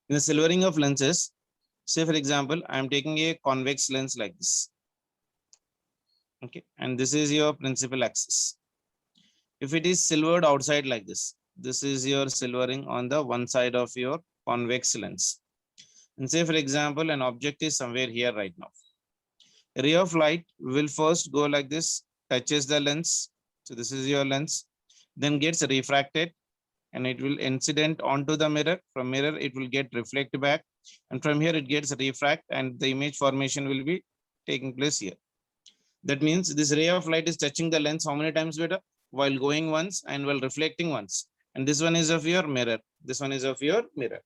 In the silvering of lenses, say for example, I am taking a convex lens like this. Okay, and this is your principal axis. If it is silvered outside like this is your silvering on the one side of your convex lens. And say for example, an object is somewhere here right now. A ray of light will first go like this, touches the lens. So this is your lens, then gets refracted and it will incident onto the mirror. From mirror, it will get reflect back. And from here, it gets refract and the image formation will be taking place here. That means this ray of light is touching the lens how many times better? While going once and while reflecting once. And this one is of your mirror. This one is of your mirror.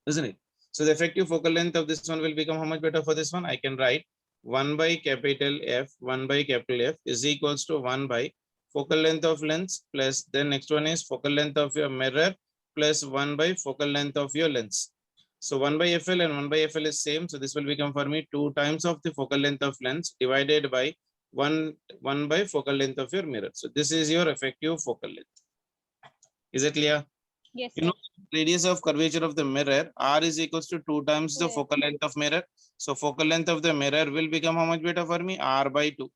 Isn't it? So the effective focal length of this one will become how much better for this one? I can write 1 by capital F, 1 by capital F is equals to 1 by focal length of lens plus then next one is focal length of your mirror plus 1 by focal length of your lens. So 1 by FL and 1 by FL is same. So this will become for me 2 times of the focal length of lens divided by 1 by focal length of your mirror. So this is your effective focal length. Is it clear? Yes, You sir. know, radius of curvature of the mirror, R is equals to 2 times the focal length of mirror. So focal length of the mirror will become how much better for me? R by 2.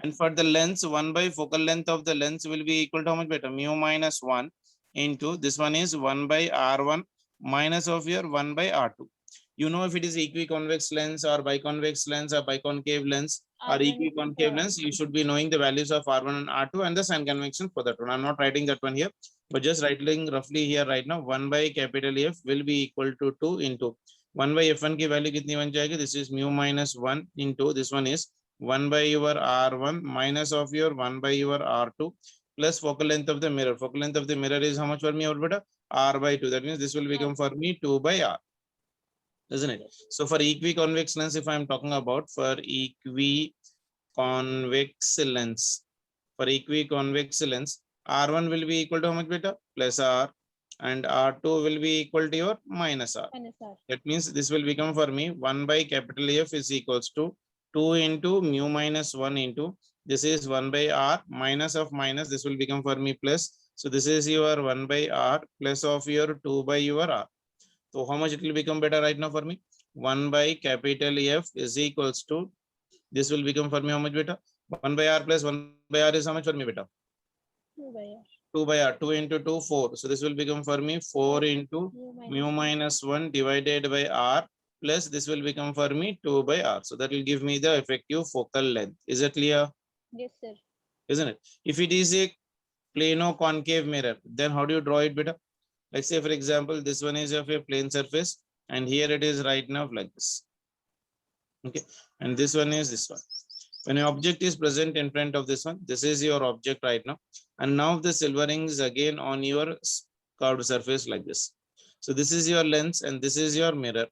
And for the lens, 1 by focal length of the lens will be equal to how much better? Mu minus 1 into this one is 1 by R1 minus of your 1 by R2. You know, if it is equiconvex lens or biconvex lens or biconcave lens or equiconcave lens, you should be knowing the values of R1 and R2 and the sign convention for that one. I'm not writing that one here, but just writing roughly here right now. 1 by capital F will be equal to 2 into 1 by F1 की value कितनी बन जाएगी? This is mu minus 1 into this one is 1 by your R1 minus of your 1 by your R2 plus focal length of the mirror. Focal length of the mirror is how much for me, Alberta? R by 2. That means this will become for me 2 by R. Isn't it? So for equiconvex lens, if I'm talking about for equiconvex lens, R1 will be equal to how much beta? Plus R, and R2 will be equal to your minus R. That means this will become for me 1 by capital F is equals to 2 into mu minus 1 into this is 1 by R minus of minus, this will become for me plus. So this is your 1 by R plus of your 2 by your R. So how much it will become better right now for me? 1 by capital F is equals to, this will become for me how much beta? 1 by R plus 1 by R is how much for me beta? 2 by R. 2 by R. 2 into 2, 4. So this will become for me 4 into mu minus 1 divided by R plus this will become for me 2 by R. So that will give me the effective focal length. Is it clear? Yes, sir. Isn't it? If it is a plano concave mirror, then how do you draw it better? Like say for example, this one is of a plane surface and here it is right now like this. Okay, and this one is this one. When an object is present in front of this one, this is your object right now. And now the silvering is again on your curved surface like this. So this is your lens and this is your mirror.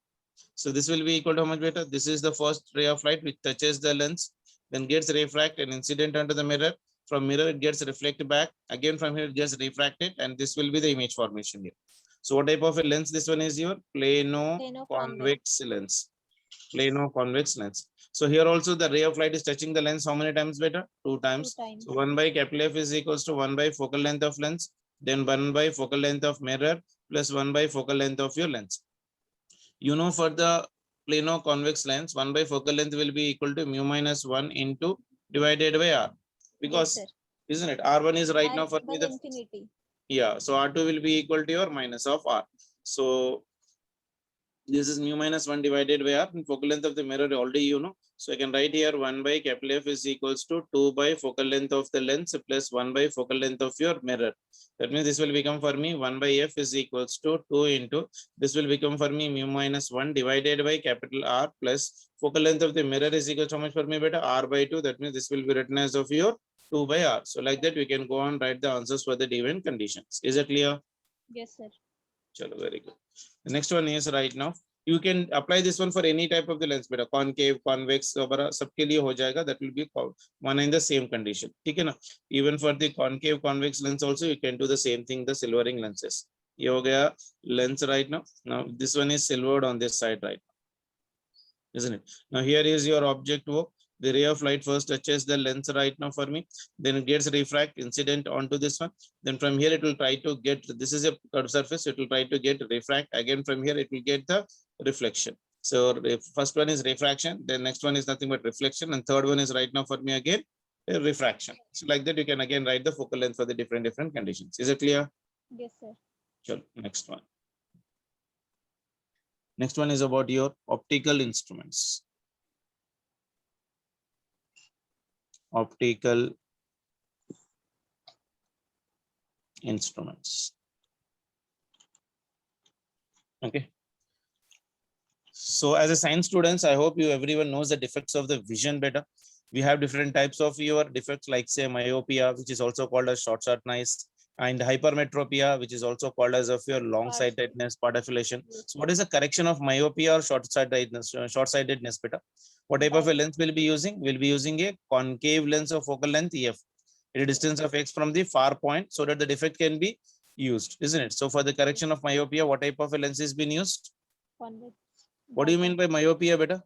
So this will be equal to how much better? This is the first ray of light which touches the lens, then gets refracted and incident onto the mirror. From mirror, it gets reflected back. Again, from here, it gets refracted, and this will be the image formation here. So what type of a lens? This one is your plano-convex lens. Plano-convex lens. So here also the ray of light is touching the lens how many times better? 2 times. So 1 by capital F is equals to 1 by focal length of lens, then 1 by focal length of mirror plus 1 by focal length of your lens. You know, for the plano-convex lens, 1 by focal length will be equal to mu minus 1 into divided by R. Because, yes, isn't it? R1 is right now for me the infinity. Yeah, so R2 will be equal to your minus of R. So this is mu minus 1 divided by R, and focal length of the mirror already you know. So I can write here 1 by capital F is equals to 2 by focal length of the lens plus 1 by focal length of your mirror. That means this will become for me 1 by F is equals to 2 into, this will become for me mu minus 1 divided by capital R plus focal length of the mirror is equal to how much for me beta? R by 2. That means this will be written as of your 2 by R. So like that we can go on write the answers for the given conditions. Is it clear? Yes, sir. Chalo, very good. The next one is right now. You can apply this one for any type of the lens, beta concave, convex, सबके लिए हो जाएगा. That will be one in the same condition. ठीक है ना? Even for the concave, convex lens also, you can do the same thing. The silvering lenses. ये हो गया lens right now. Now this one is silvered on this side right now, isn't it? Now here is your object. वो The ray of light first touches the lens right now for me, then it gets refract incident onto this one. Then from here it will try to get, this is a curved surface, it will try to get refract. Again from here it will get the reflection. So first one is refraction, then next one is nothing but reflection, and third one is right now for me again a refraction. So like that you can again write the focal length for the different conditions. Is it clear? Yes, sir. Sure. Next one. Next one is about your optical instruments. Optical instruments. Okay. So as a science students, I hope you everyone knows the defects of the vision better. We have different types of your defects like say myopia, which is also called as short-sightedness, and hypermetropia, which is also called as of your long-sightedness, part affiliation. So what is the correction of myopia or short-sightedness? Short-sightedness better. What type of a lens will be using? We'll be using a concave lens of focal length EF at a distance of x from the far point so that the defect can be used, isn't it? So for the correction of myopia, what type of a lens is being used? Convex. What do you mean by myopia, beta?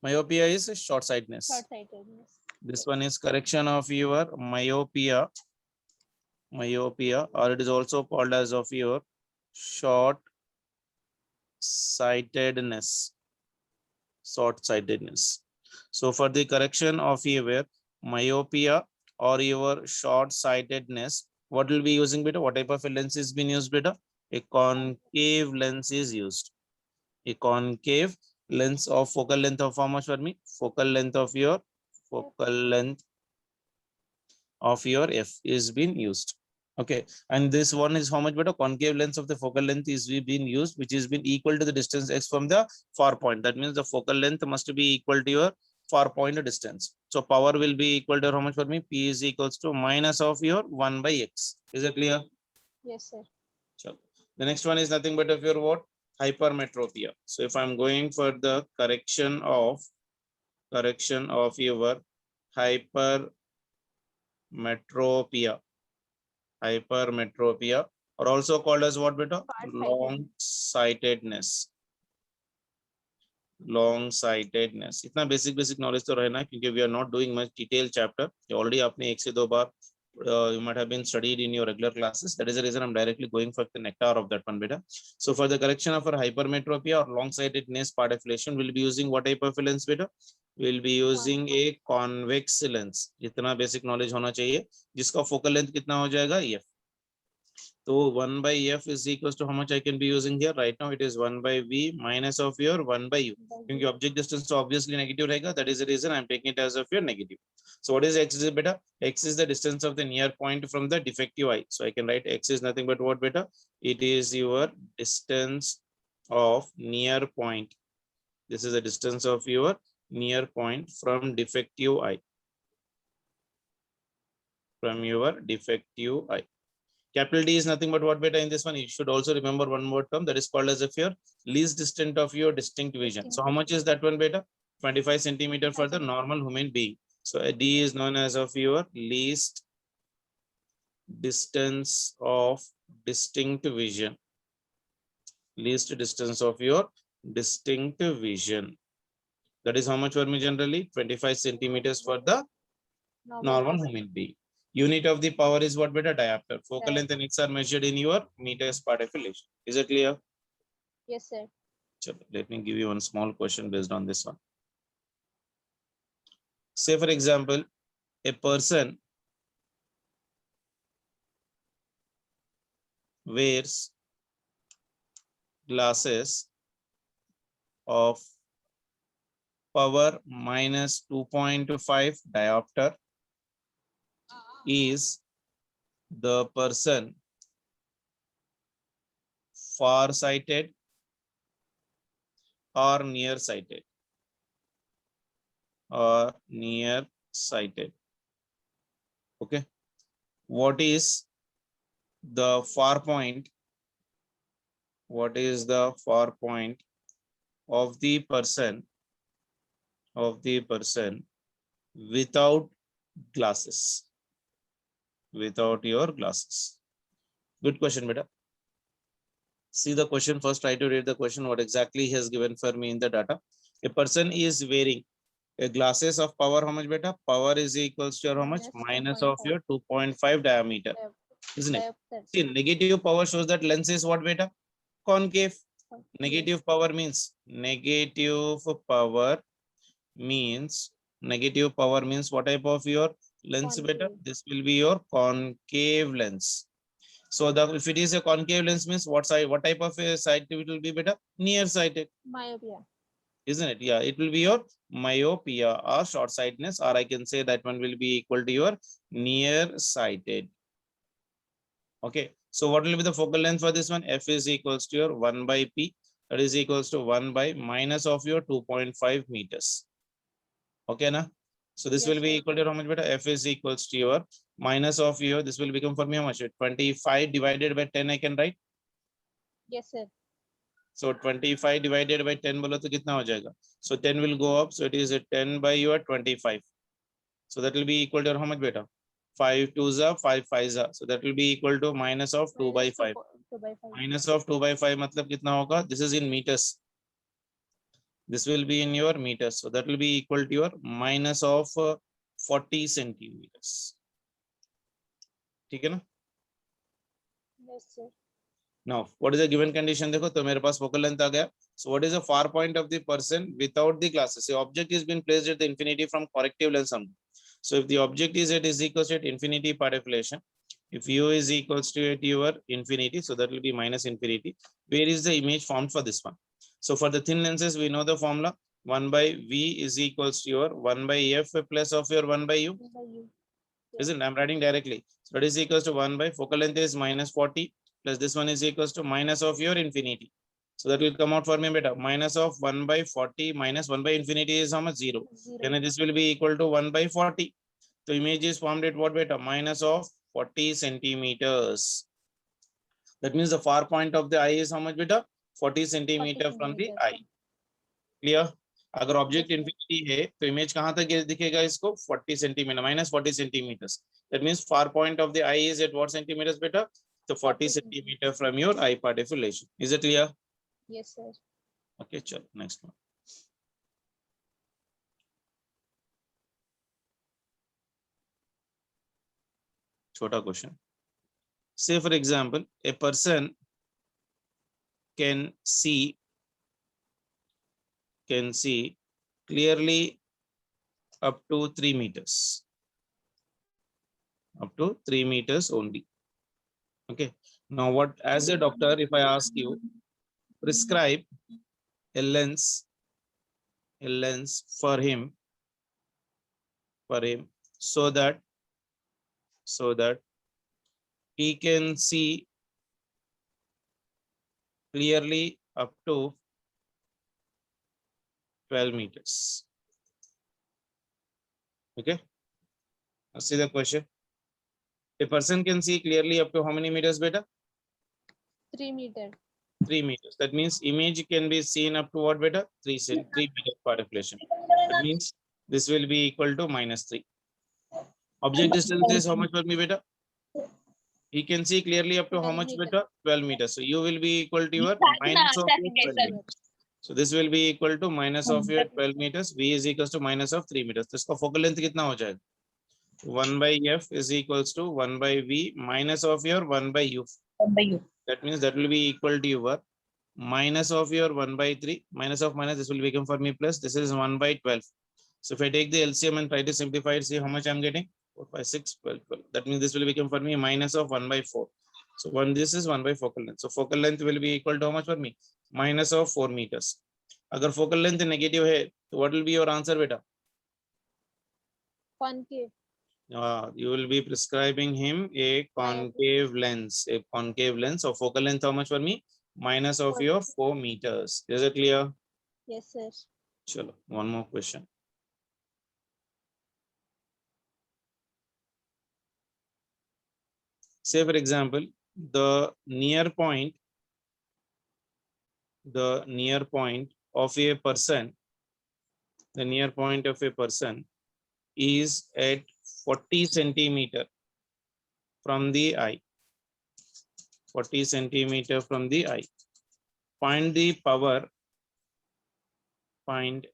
Myopia is short-sightedness. Short-sightedness. This one is correction of your myopia, or it is also called as of your short-sightedness. Short-sightedness. So for the correction of your myopia or your short-sightedness, what will be using beta? What type of a lens is being used beta? A concave lens is used. A concave lens of focal length of how much for me? Focal length of your f is being used. Okay, and this one is how much better? Concave lens of the focal length is being used, which is been equal to the distance x from the far point. That means the focal length must be equal to your far point distance. So power will be equal to how much for me? P is equals to minus of your 1 by x. Is it clear? Yes, sir. So the next one is nothing but of your what? Hypermetropia. So if I'm going for the correction of your hypermetropia, or also called as what beta? Long-sightedness. Long-sightedness. इतना basic knowledge तो रहना क्योंकि we are not doing much detailed chapter. Already आपने एक से दो बार you might have been studied in your regular classes. That is the reason I'm directly going for the nectar of that one beta. So for the correction of our hypermetropia or long-sightedness part affiliation, we'll be using what type of lens beta? We'll be using a convex lens. इतना basic knowledge होना चाहिए जिसका focal length कितना हो जाएगा? EF. So 1 by f is equals to how much I can be using here? Right now it is 1 by v minus of your 1 by u. Because object distance so obviously negative रहेगा. That is the reason I'm taking it as of your negative. So what is x is beta? X is the distance of the near point from the defective eye. So I can write x is nothing but what beta? It is your distance of near point. This is the distance of your near point from defective eye. From your defective eye. Capital D is nothing but what beta in this one? You should also remember one more term that is called as if your least distant of your distinct vision. So how much is that one beta? 25 centimeter for the normal human being. So a D is known as of your least distance of distinct vision. Least distance of your distinct vision. That is how much for me generally? 25 centimeters for the normal human being. Unit of the power is what beta? Diopter. Focal length and x are measured in your meters per affiliation. Is it clear? Yes, sir. Let me give you one small question based on this one. Say for example, a person wears glasses of power minus 2.5 diopter. Is the person far-sighted or near-sighted? Or near-sighted. Okay. What is the far point? What is the far point of the person without glasses? Without your glasses. Good question, beta. See the question first, try to read the question, what exactly he has given for me in the data. A person is wearing a glasses of power, how much beta? Power is equals to your how much? Minus of your 2.5 diameter, isn't it? See, negative power shows that lens is what beta? Concave. Negative power means negative power means what type of your lens beta? Concave. This will be your concave lens. So the if it is a concave lens means what side, what type of a side it will be beta? Nearsighted, Myopia. isn't it? Yeah, it will be your myopia or short sightedness, or I can say that one will be equal to your nearsighted. Okay, so what will be the focal length for this one? F is equals to your 1 by P, that is equals to 1 by minus of your 2.5 meters. Okay, na? So this Yes, will be sir. equal to how much beta? F is equals to your minus of your, this will become for me how much? 25 divided by 10 I can write. Yes, sir. So 25 divided by 10 बोलो तो कितना हो जाएगा? So 10 will go up, so it is a 10 by your 25. So that will be equal to how much beta? 5 2s are 5 5s are. So that will be equal to minus of 2 by 5. 2 by 5. Minus of 2 by 5 मतलब कितना होगा? This is in meters. This will be in your meters. So that will be equal to your minus of 40 centimeters. ठीक है ना? Yes, sir. Now, what is the given condition? देखो तो मेरे पास focal length आ गया. So what is the far point of the person without the glasses? The object is being placed at the infinity from corrective lens only. So if the object is at is equals to at infinity particulation, if u is equals to at your infinity, so that will be minus infinity. Where is the image formed for this one? So for the thin lenses, we know the formula 1 by v is equals to your 1 by f plus of your 1 by u. By you. Isn't? I'm writing directly. So that is equals to 1 by focal length is minus 40 plus this one is equals to minus of your infinity. So that will come out for me beta. Minus of 1 by 40 minus 1 by infinity is how much? 0. 0. Then this will be equal to 1 by 40. So image is formed at what beta? Minus of 40 centimeters. That means the far point of the eye is how much beta? 40 centimeter from the eye. Clear? अगर object infinity है तो image कहां तक दिखेगा इसको? 40 centimetre minus 40 centimeters. That means far point of the eye is at what centimeters beta? So 40 centimeter from your eye particulation. Is it clear? Yes, sir. Okay, chalo, next one. Chota question. Say for example, a person can see clearly up to 3 meters. Up to 3 meters only. Okay. Now what, as a doctor, if I ask you, prescribe a lens for him so that he can see clearly up to 12 meters. Okay. Let's see the question. A person can see clearly up to how many meters beta? 3 meter. 3 meters. That means image can be seen up to what beta? 3 meters particulation. That means this will be equal to minus 3. Object distance is how much for me beta? He can see clearly up to how much beta? 12 meters. So you will be equal to your minus of your 12 meters. So this will be equal to minus of your 12 meters. V is equals to minus of 3 meters. तो इसका focal length कितना हो जाएगा? 1 by f is equals to 1 by v minus of your 1 by u. That means that will be equal to your minus of your 1 by 3 minus of minus, this will become for me plus, this is 1 by 12. So if I take the LCM and try to simplify it, see how much I'm getting? 4 5 6 12 12. That means this will become for me minus of 1 by 4. So this is 1 by focal length. So focal length will be equal to how much for me? Minus of 4 meters. Agar focal length negative hai, so what will be your answer beta? Concave. You will be prescribing him a concave lens. A concave lens. So focal length how much for me? Minus of your 4 meters. Is it clear? Yes, sir. Chalo, one more question. Say for example, the near point of a person, the near point of a person is at 40 centimeter from the eye. 40 centimeter from the eye. Find the power find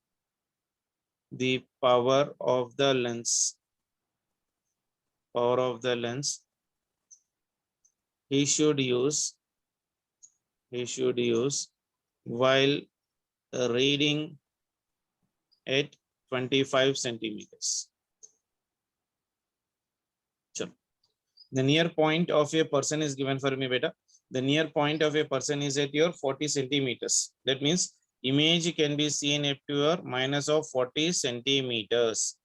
the power of the lens. Power of the lens. He should use while reading at 25 centimeters. Chalo. The near point of a person is given for me, beta. The near point of a person is at your 40 centimeters. That means image can be seen up to your minus of 40 centimeters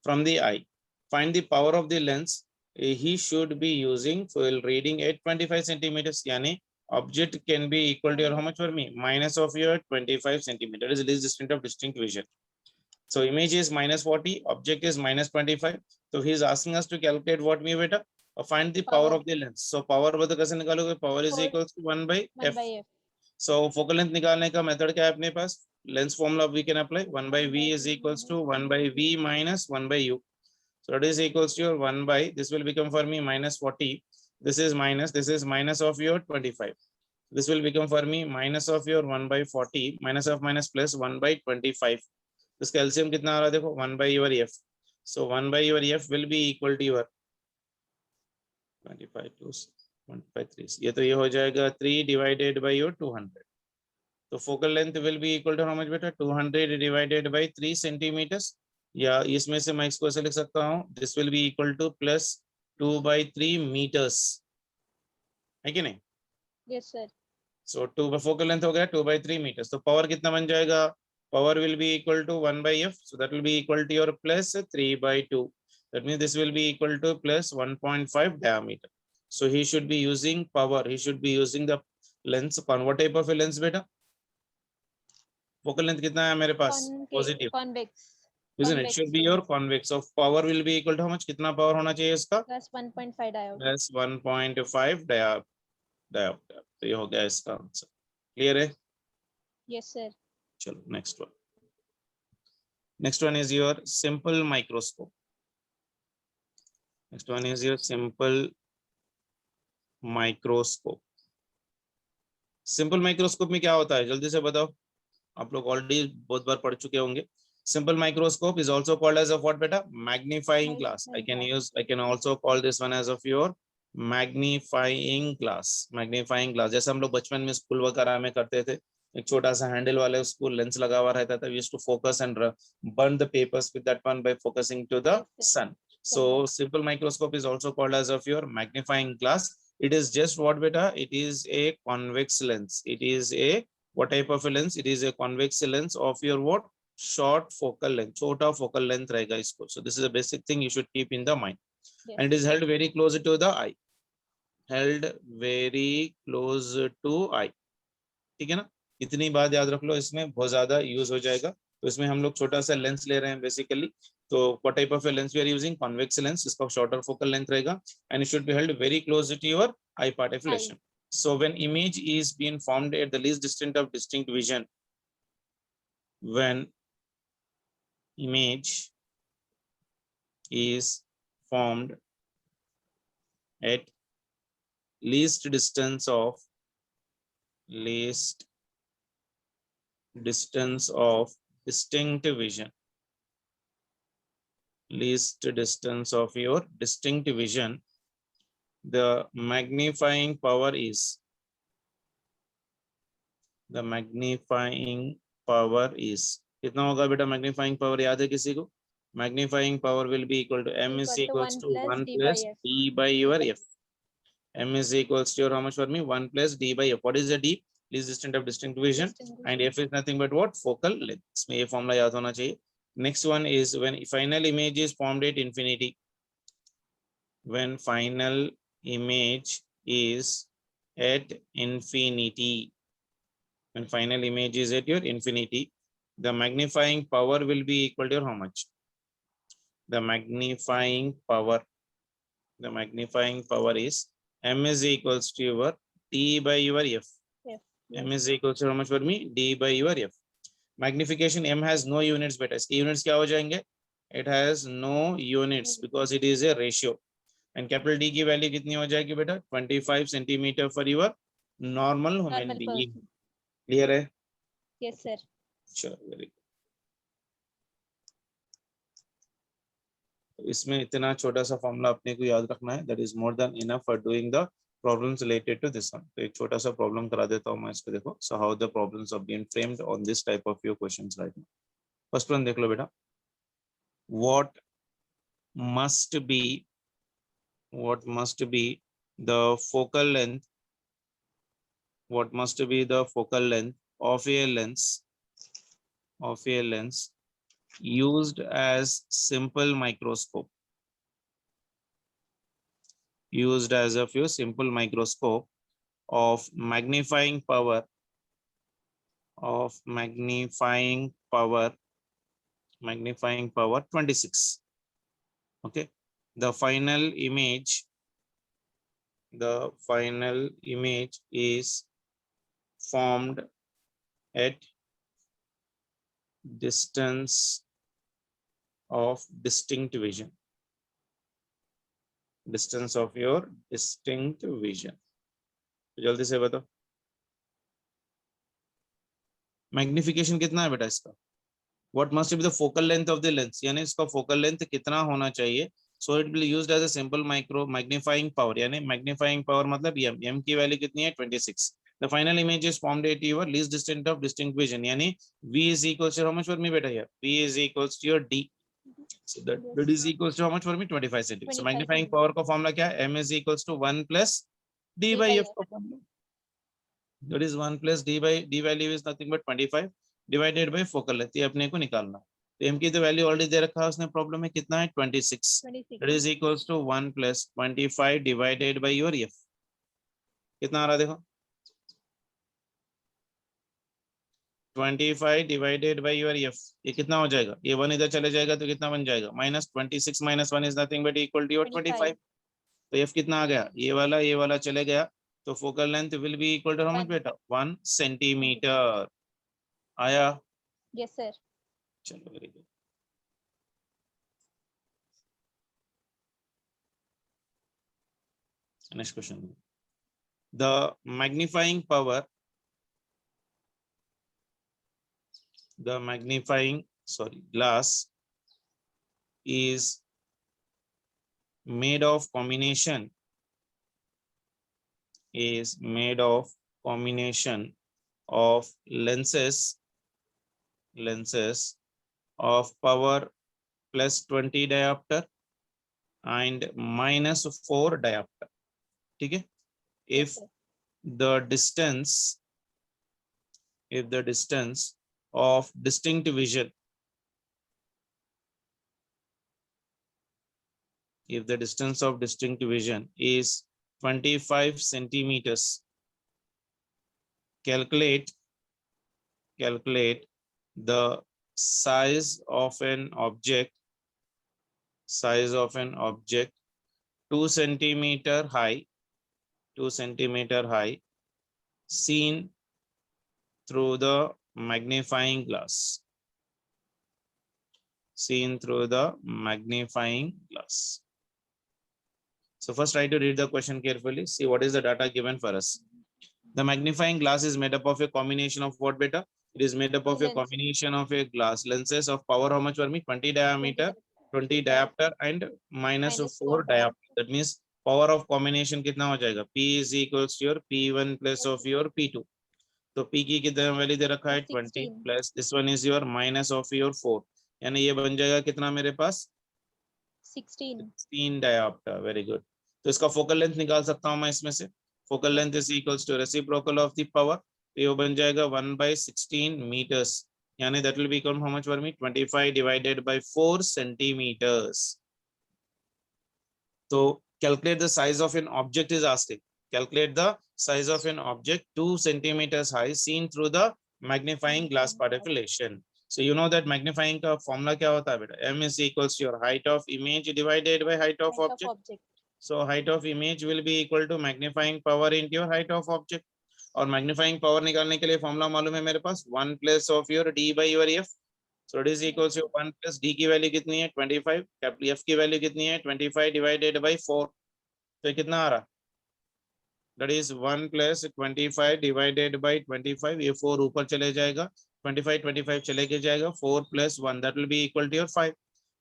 from the eye. Find the power of the lens he should be using while reading at 25 centimeters. Yani object can be equal to your how much for me? Minus of your 25 centimeters. It is distinct of distinct vision. So image is minus 40, object is minus 25. So he is asking us to calculate what me beta? Find the power of the lens. So power बता कैसे निकालोगे? Power is equals to 1 by f. So focal length निकालने का method क्या है अपने पास? Lens formula we can apply. 1 by v is equals to 1 by v minus 1 by u. So it is equals to your 1 by, this will become for me minus 40. This is minus of your 25. This will become for me minus of your 1 by 40, minus of minus plus 1 by 25. इसका LCM कितना आ रहा है देखो 1 by your f. So 1 by your f will be equal to your 25 plus 153. ये तो ये हो जाएगा 3 divided by your 200. तो focal length will be equal to how much बेटा? 200 divided by 3 centimeters. या इसमें से मैं इसको ऐसे लिख सकता हूँ, this will be equal to plus 2 by 3 meters. है कि नहीं? Yes, sir. So 2 focal length हो गया 2 by 3 meters. तो power कितना बन जाएगा? Power will be equal to 1 by f. So that will be equal to your plus 3 by 2. That means this will be equal to plus 1.5 diameter. So he should be using power. He should be using the lens. What type of a lens beta? Focal length कितना है मेरे पास? Positive. Convex. Isn't it? Should be your convex. So power will be equal to how much? कितना power होना चाहिए इसका? Plus 1.5 diopter. Plus 1.5 diopter. तो ये हो गया इसका आंसर. Clear है? Yes, sir. चलो next one. Next one is your simple microscope. Next one is your simple microscope. Simple microscope में क्या होता है? जल्दी से बताओ. आप लोग ऑलरेडी बहुत बार पढ़ चुके होंगे. Simple microscope is also called as of what beta? Magnifying glass. I can also call this one as of your magnifying glass. Magnifying glass. जैसे हम लोग बचपन में स्कूल वगैरह में करते थे, एक छोटा सा हैंडल वाले उसको लेंस लगा हुआ रहता था. We used to focus and burn the papers with that one by focusing to the sun. So simple microscope is also called as of your magnifying glass. It is just what beta? It is a convex lens. It is a what type of a lens? It is a convex lens of your what? Short focal length. छोटा focal length रहेगा इसको. So this is a basic thing you should keep in the mind. Yes. And it is held very close to the eye. Held very close to eye. ठीक है ना? इतनी बात याद रख लो, इसमें बहुत ज्यादा यूज हो जाएगा. तो इसमें हम लोग छोटा सा लेंस ले रहे हैं बेसिकली. तो what type of a lens we are using? Convex lens. इसका shorter focal length रहेगा. And it should be held very close to your eye part affiliation. So when image is being formed at the least distant of distinct vision, when image is formed at least distance of distinct vision, least distance of your distinct vision, the magnifying power is कितना होगा बेटा? Magnifying power याद है किसी को? Magnifying power will be equal to m is equals to 1 plus d by your f. M is equals to your how much for me? 1 plus d by f. What is the d? Least distant of distinct vision. And f is nothing but what? Focal length. इसमें ये formula याद होना चाहिए. Next one is when final image is formed at infinity. When final image is at infinity. When final image is at your infinity, the magnifying power will be equal to how much? The magnifying power is m is equals to your d by your f. M is equals to how much for me? D by your f. Magnification m has no units beta. इसके units क्या हो जाएंगे? It has no units because it is a ratio. And capital D की value कितनी हो जाएगी बेटा? 25 centimeter for your normal human being. Clear है? Yes, sir. Sure, very good. इसमें इतना छोटा सा फॉर्मूला अपने को याद रखना है, that is more than enough for doing the problems related to this one. तो एक छोटा सा प्रॉब्लम करा देता हूँ मैं इसको, देखो। So how the problems are being framed on this type of your questions right now. First one देख लो बेटा, what must be the focal length, what must be the focal length of a lens used as simple microscope, used as a few simple microscope of magnifying power 26. Okay, the final image is formed at distance of distinct vision, distance of your distinct vision। तो जल्दी से बताओ magnification कितना है बेटा इसका। What must be the focal length of the lens, यानी इसका फोकल लेंथ कितना होना चाहिए। So it will be used as a simple micro magnifying power, यानी magnifying power मतलब m की वैल्यू कितनी है 26। The final image is formed at your least distant of distinct vision, यानी v is equals to how much for me बेटा here, v is equals to your d, so that is equals to how much for me 25 centimeters। So magnifying power का formula क्या है, m is equals to 1 plus d by f का formula, that is 1 plus d by d value is nothing but 25 divided bye focal length, ये अपने को निकालना। तो m की तो वैल्यू ऑलरेडी दे रखा है उसने प्रॉब्लम में, कितना है 26, that is equals to 1 plus 25 divided by your f, कितना आ रहा है देखो 25 डिवाइडेड बाय योर f, ये कितना हो जाएगा, ये 1 इधर चले जाएगा तो कितना बन जाएगा -26 - 1 is nothing but equal to your 25। तो f कितना आ गया, ये वाला चले गया, तो focal length will be equal to how much बेटा 1 सेंटीमीटर। आया? Yes sir. चलो very good. Next question. The magnifying glass is made of combination of lenses of power +20 diopter and -4 diopter, ठीक है। if the distance of distinct vision, if the distance of distinct vision is 25 centimeters, calculate the size of an object 2 centimeter high seen through the magnifying glass, So first try to read the question carefully, see what is the data given for us. The magnifying glass is made up of a combination of what beta? It is made up of a combination of a glass lenses of power how much for me 20 diameter, 20 diopter and -4 diopter. That means power of combination कितना हो जाएगा, P is equals to your P1 plus of your P2। तो P की कितना value दे रखा है 20 plus this one is your minus of your 4, यानी ये बन जाएगा कितना मेरे पास 16 डायोप्टर। Very good. तो इसका फोकल लेंथ निकाल सकता हूं मैं इसमें से, focal length is equals to reciprocal of the power, तो ये बन जाएगा 1/16 मीटर्स, यानी that will become how much for me 25 divided by 4 centimeters. तो calculate the size of an object is asking, calculate the size of an object 2 centimeters high seen through the magnifying glass particulation। So you know that magnifying का formula क्या होता है बेटा, m is equals to your height of image divided by height of object। So height of image will be equal to magnifying power into your height of object, और magnifying power निकालने के लिए formula मालूम है मेरे पास 1 plus of your d by your f। So it is equals to 1 plus d की value कितनी है 25, कैपिटल f की वैल्यू कितनी है 25 डिवाइडेड बाय 4, तो कितना आ रहा, that is 1 plus 25 divided by 25, ये 4 ऊपर चले जाएगा, 25 चले के जाएगा, 4 plus 1 that will be equal to your 5।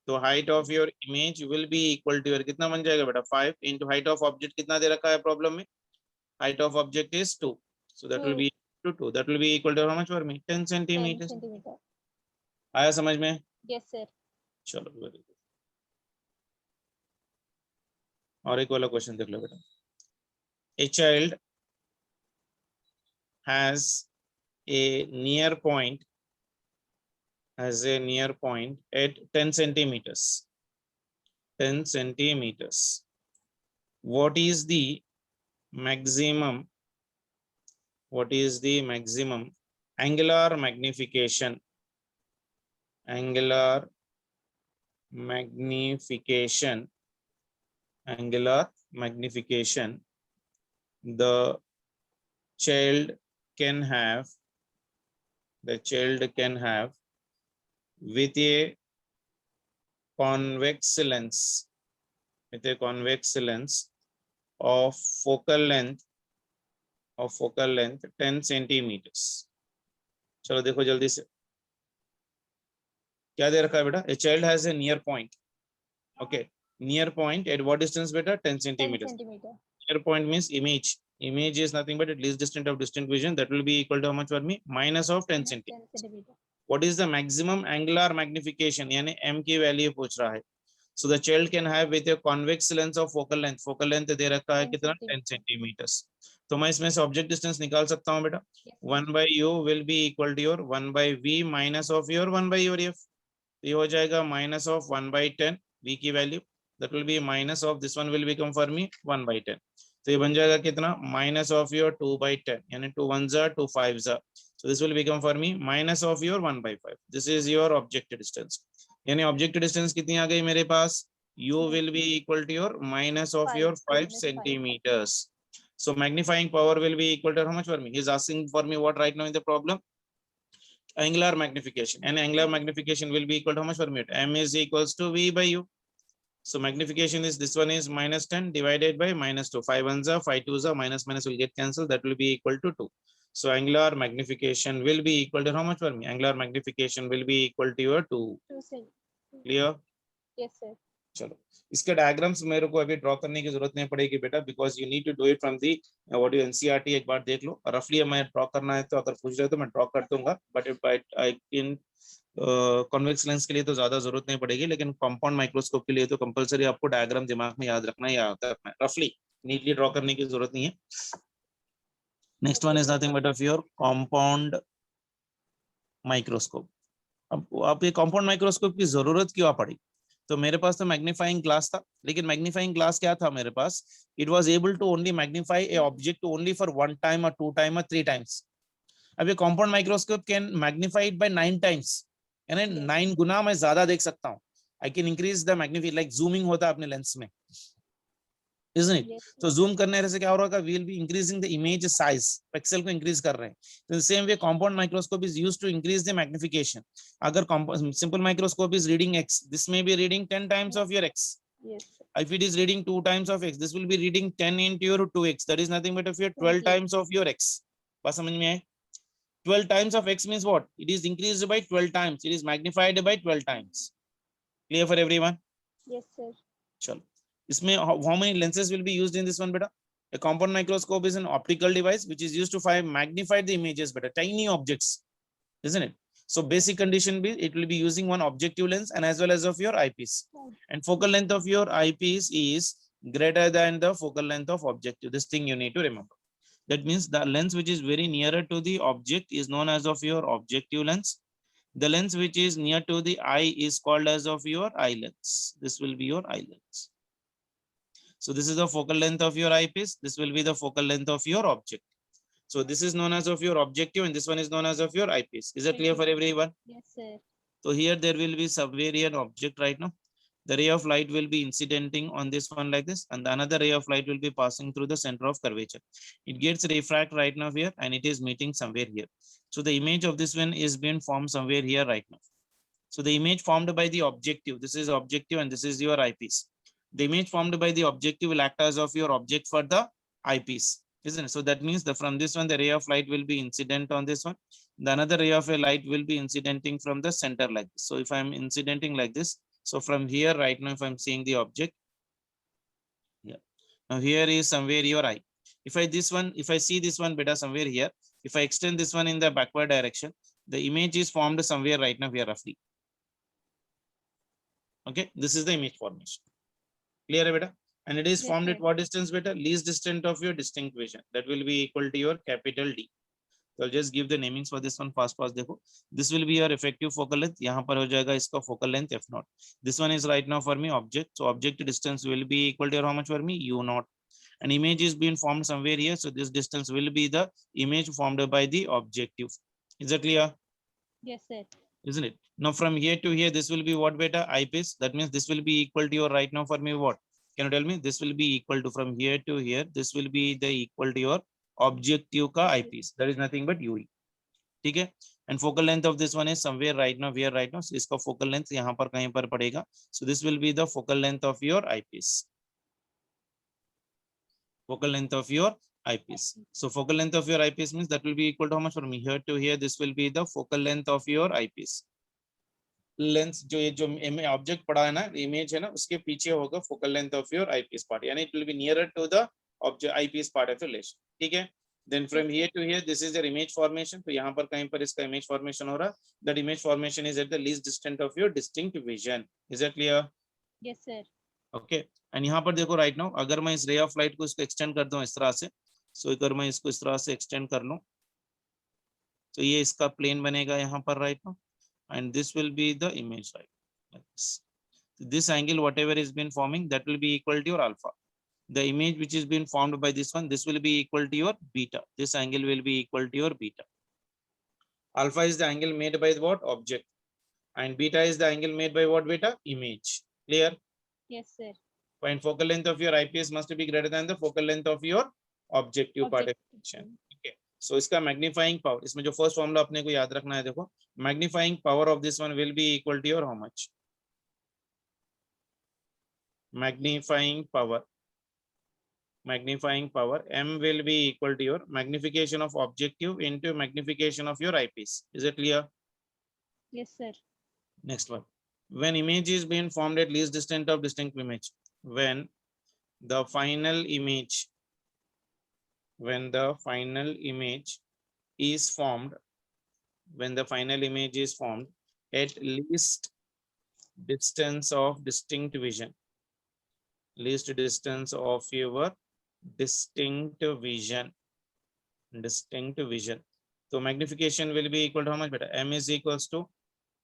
तो height of your image will be equal to your कितना बन जाएगा बेटा 5 इंटू हाइट ऑफ ऑब्जेक्ट कितना दे रखा है प्रॉब्लम में height of object is 2, so that will 2. be to 2, that will be equal to how much for me 10 10 centimeters. centimeter. आया समझ में? Yes, sir. चलो वेरी गुड. और एक वाला क्वेश्चन देख लो बेटा. A child has a near point at 10 centimeters. 10 centimeters. What is the maximum angular magnification the child can have with a convex lens of focal length 10 centimeters. चलो देखो जल्दी से क्या दे रखा है बेटा. A child has a near point. Okay, near point at what distance बेटा 10 10 centimeters. centimeter. Near point means image is nothing but at least distant of distant vision, that will be equal to how much for me minus of 10 Minus centimeters. 10 centimeter. What is the maximum angular magnification यानी m की value पूछ रहा है. So the child can have with a convex lens of focal length दे रखा है 10 कितना 10 centimeters. तो मैं इसमें से object distance निकाल सकता हूँ बेटा. Yes, 1 by u will be equal to your 1 by v minus of your 1 by your f. ये हो जाएगा minus of 1 by 10 v की value, that will be minus of this one will become for me 1 by 10. तो ये बन जाएगा कितना minus of your 2 by 10 यानी 2 1s are 2 5s are. So this will become for me minus of your 1 by 5. This is your object distance. यानी object distance कितनी आ गई मेरे पास. U will be equal to your minus of your 5 centimeters. So magnifying power will be equal to how much for me? He's asking for me what right now in the problem? Angular magnification. And angular magnification will be equal to how much for me? M is equals to V by U. So magnification is this one is minus 10 divided by minus 2. 5 1s are 5 2s are minus will get cancelled. That will be equal to 2. So angular magnification will be equal to how much for me? Angular magnification will be equal to your 2. 2 centimeter. Clear? Yes, sir. चलो इसके diagrams मेरे को अभी draw करने की जरूरत नहीं पड़ेगी बेटा, because you need to do it from the what you NCERT. एक बार देख लो रफली. मैं ड्रॉ करना है तो अगर पूछ रहे तो मैं ड्रॉ कर दूंगा, but I in convex lens के लिए तो ज्यादा जरूरत नहीं पड़ेगी, लेकिन कंपाउंड माइक्रोस्कोप के लिए तो कंपलसरी आपको डायग्राम दिमाग में याद रखना है, याद रखना है. रफली नीटली ड्रॉ करने की जरूरत नहीं है. Next one is nothing but of your compound microscope. अब आप ये कंपाउंड माइक्रोस्कोप की जरूरत क्यों पड़ी? तो मेरे पास तो मैग्नीफाइंग ग्लास था, लेकिन मैग्नीफाइंग ग्लास क्या था मेरे पास? It was able to only magnify a object only for 1 time और 2 टाइम और 3 टाइम्स. अब ये compound microscope can magnify it by 9 times, यानी 9 गुना मैं ज्यादा देख सकता हूँ. I can increase the magnification like zooming होता है अपने लेंस में, isn't it? Yes, तो जूम करने से क्या हो रहा है? we will be increasing the image size, pixel को इंक्रीज कर रहे हैं. तो the same way compound microscope is used to increase the magnification. अगर simple microscope is reading x, this may be reading 10 times of your x. yes, sir. If it is reading 2 times of x, this will be reading 10 into your 2x. That is nothing but of your 12 20. times of your x. बात समझ में आए? 12 times of x means what? It is increased by 12 times. It is magnified by 12 times. Clear for everyone? Yes, sir. चलो इसमें how many lenses will be used in this one beta? A compound microscope is an optical device which is used to magnify the images beta, tiny objects, isn't it? So basic condition be it will be using one objective lens and as well as of your eyepiece. And focal length of your eyepiece is greater than the focal length of objective. This thing you need to remember. That means the lens which is very nearer to the object is known as of your objective lens. The lens which is near to the eye is called as of your eye lens. This will be your eye lens. So this is the focal length of your eyepiece. This will be the focal length of your object. So this is known as of your objective and this one is known as of your eyepiece. Is that clear for everyone? Yes, sir. So here there will be somewhere an object right now. The ray of light will be incidenting on this one like this, and the another ray of light will be passing through the center of curvature. It gets refract right now here and it is meeting somewhere here. So the image of this one is being formed somewhere here right now. So the image formed by the objective, this is objective and this is your eyepiece. The image formed by the objective will act as of your object for the eyepiece, isn't it? So that means from this one, the ray of light will be incident on this one. The another ray of a light will be incidenting from the center like this. So if I'm incidenting like this, So from here right now, if I'm seeing the object, yeah, now here is somewhere your eye. If I see this one beta somewhere here, if I extend this one in the backward direction, the image is formed somewhere right now here roughly. Okay, this is the image formation. Clear beta? And it is Yes, formed sir. at what distance beta? Least distance of your distinct vision. That will be equal to your capital D. So I'll just give the namings for this one fast. देखो, this will be your effective focal length. यहाँ पर हो जाएगा इसका focal length f naught. This one is right now for me object. So object distance will be equal to your how much for me? U naught. An image is being formed somewhere here. So this distance will be the image formed by the objective. Is that clear? Yes, sir. Isn't it? Now from here to here, this will be what beta? Eyepiece. That means this will be equal to your right now for me what? Can you tell me? This will be equal to from here to here. This will be the equal to your objective का eyepiece. That is nothing but UE. ठीक है? And focal length of this one is somewhere right now, here right now. So इसका focal length यहाँ पर कहीं पर पड़ेगा. So this will be the focal length of your eyepiece. Focal length of your eyepiece. So focal length of your eyepiece means that will be equal to how much for me? Here to here, this will be the focal length of your eyepiece. Lens जो ये जो object पड़ा है ना, image है ना, उसके पीछे होगा focal length of your eyepiece part, यानी it will be nearer to the object eyepiece part of your lens. ठीक है? Then from here to here this is your image formation. तो यहाँ पर कहीं पर इसका इमेज फॉर्मेशन हो रहा है. That image formation is at the least distance of your distinct vision. Is that clear? Yes, sir. Okay. And यहाँ पर देखो राइट नाउ, अगर मैं इस रे ऑफ लाइट को इसको एक्सटेंड कर दूं इस तरह से, सो अगर मैं इसको इस तरह से एक्सटेंड कर लूं तो ये इसका प्लेन बनेगा यहाँ पर right now, and this will be the image, right? Like this. This angle whatever is been forming, that will be equal to your alpha. The image which is being formed by this one, this will be equal to your beta. This angle will be equal to your beta. Alpha is the angle made by what? Object. And beta is the angle made by what beta? Image. Clear? Yes, sir. Point focal length of your eyepiece must be greater than the focal length of your objective part of action. Okay. So इसका magnifying power, इसमें जो first formula अपने को याद रखना है, देखो magnifying power of this one will be equal to your how much? Magnifying power m will be equal to your magnification of objective into magnification of your eyepiece. Is it clear? Yes, sir. Next one. When image is being formed at least distance of distinct image, when the final image is formed at least distance of distinct vision, least distance of your distinct vision. So magnification will be equal to how much beta? M is equals to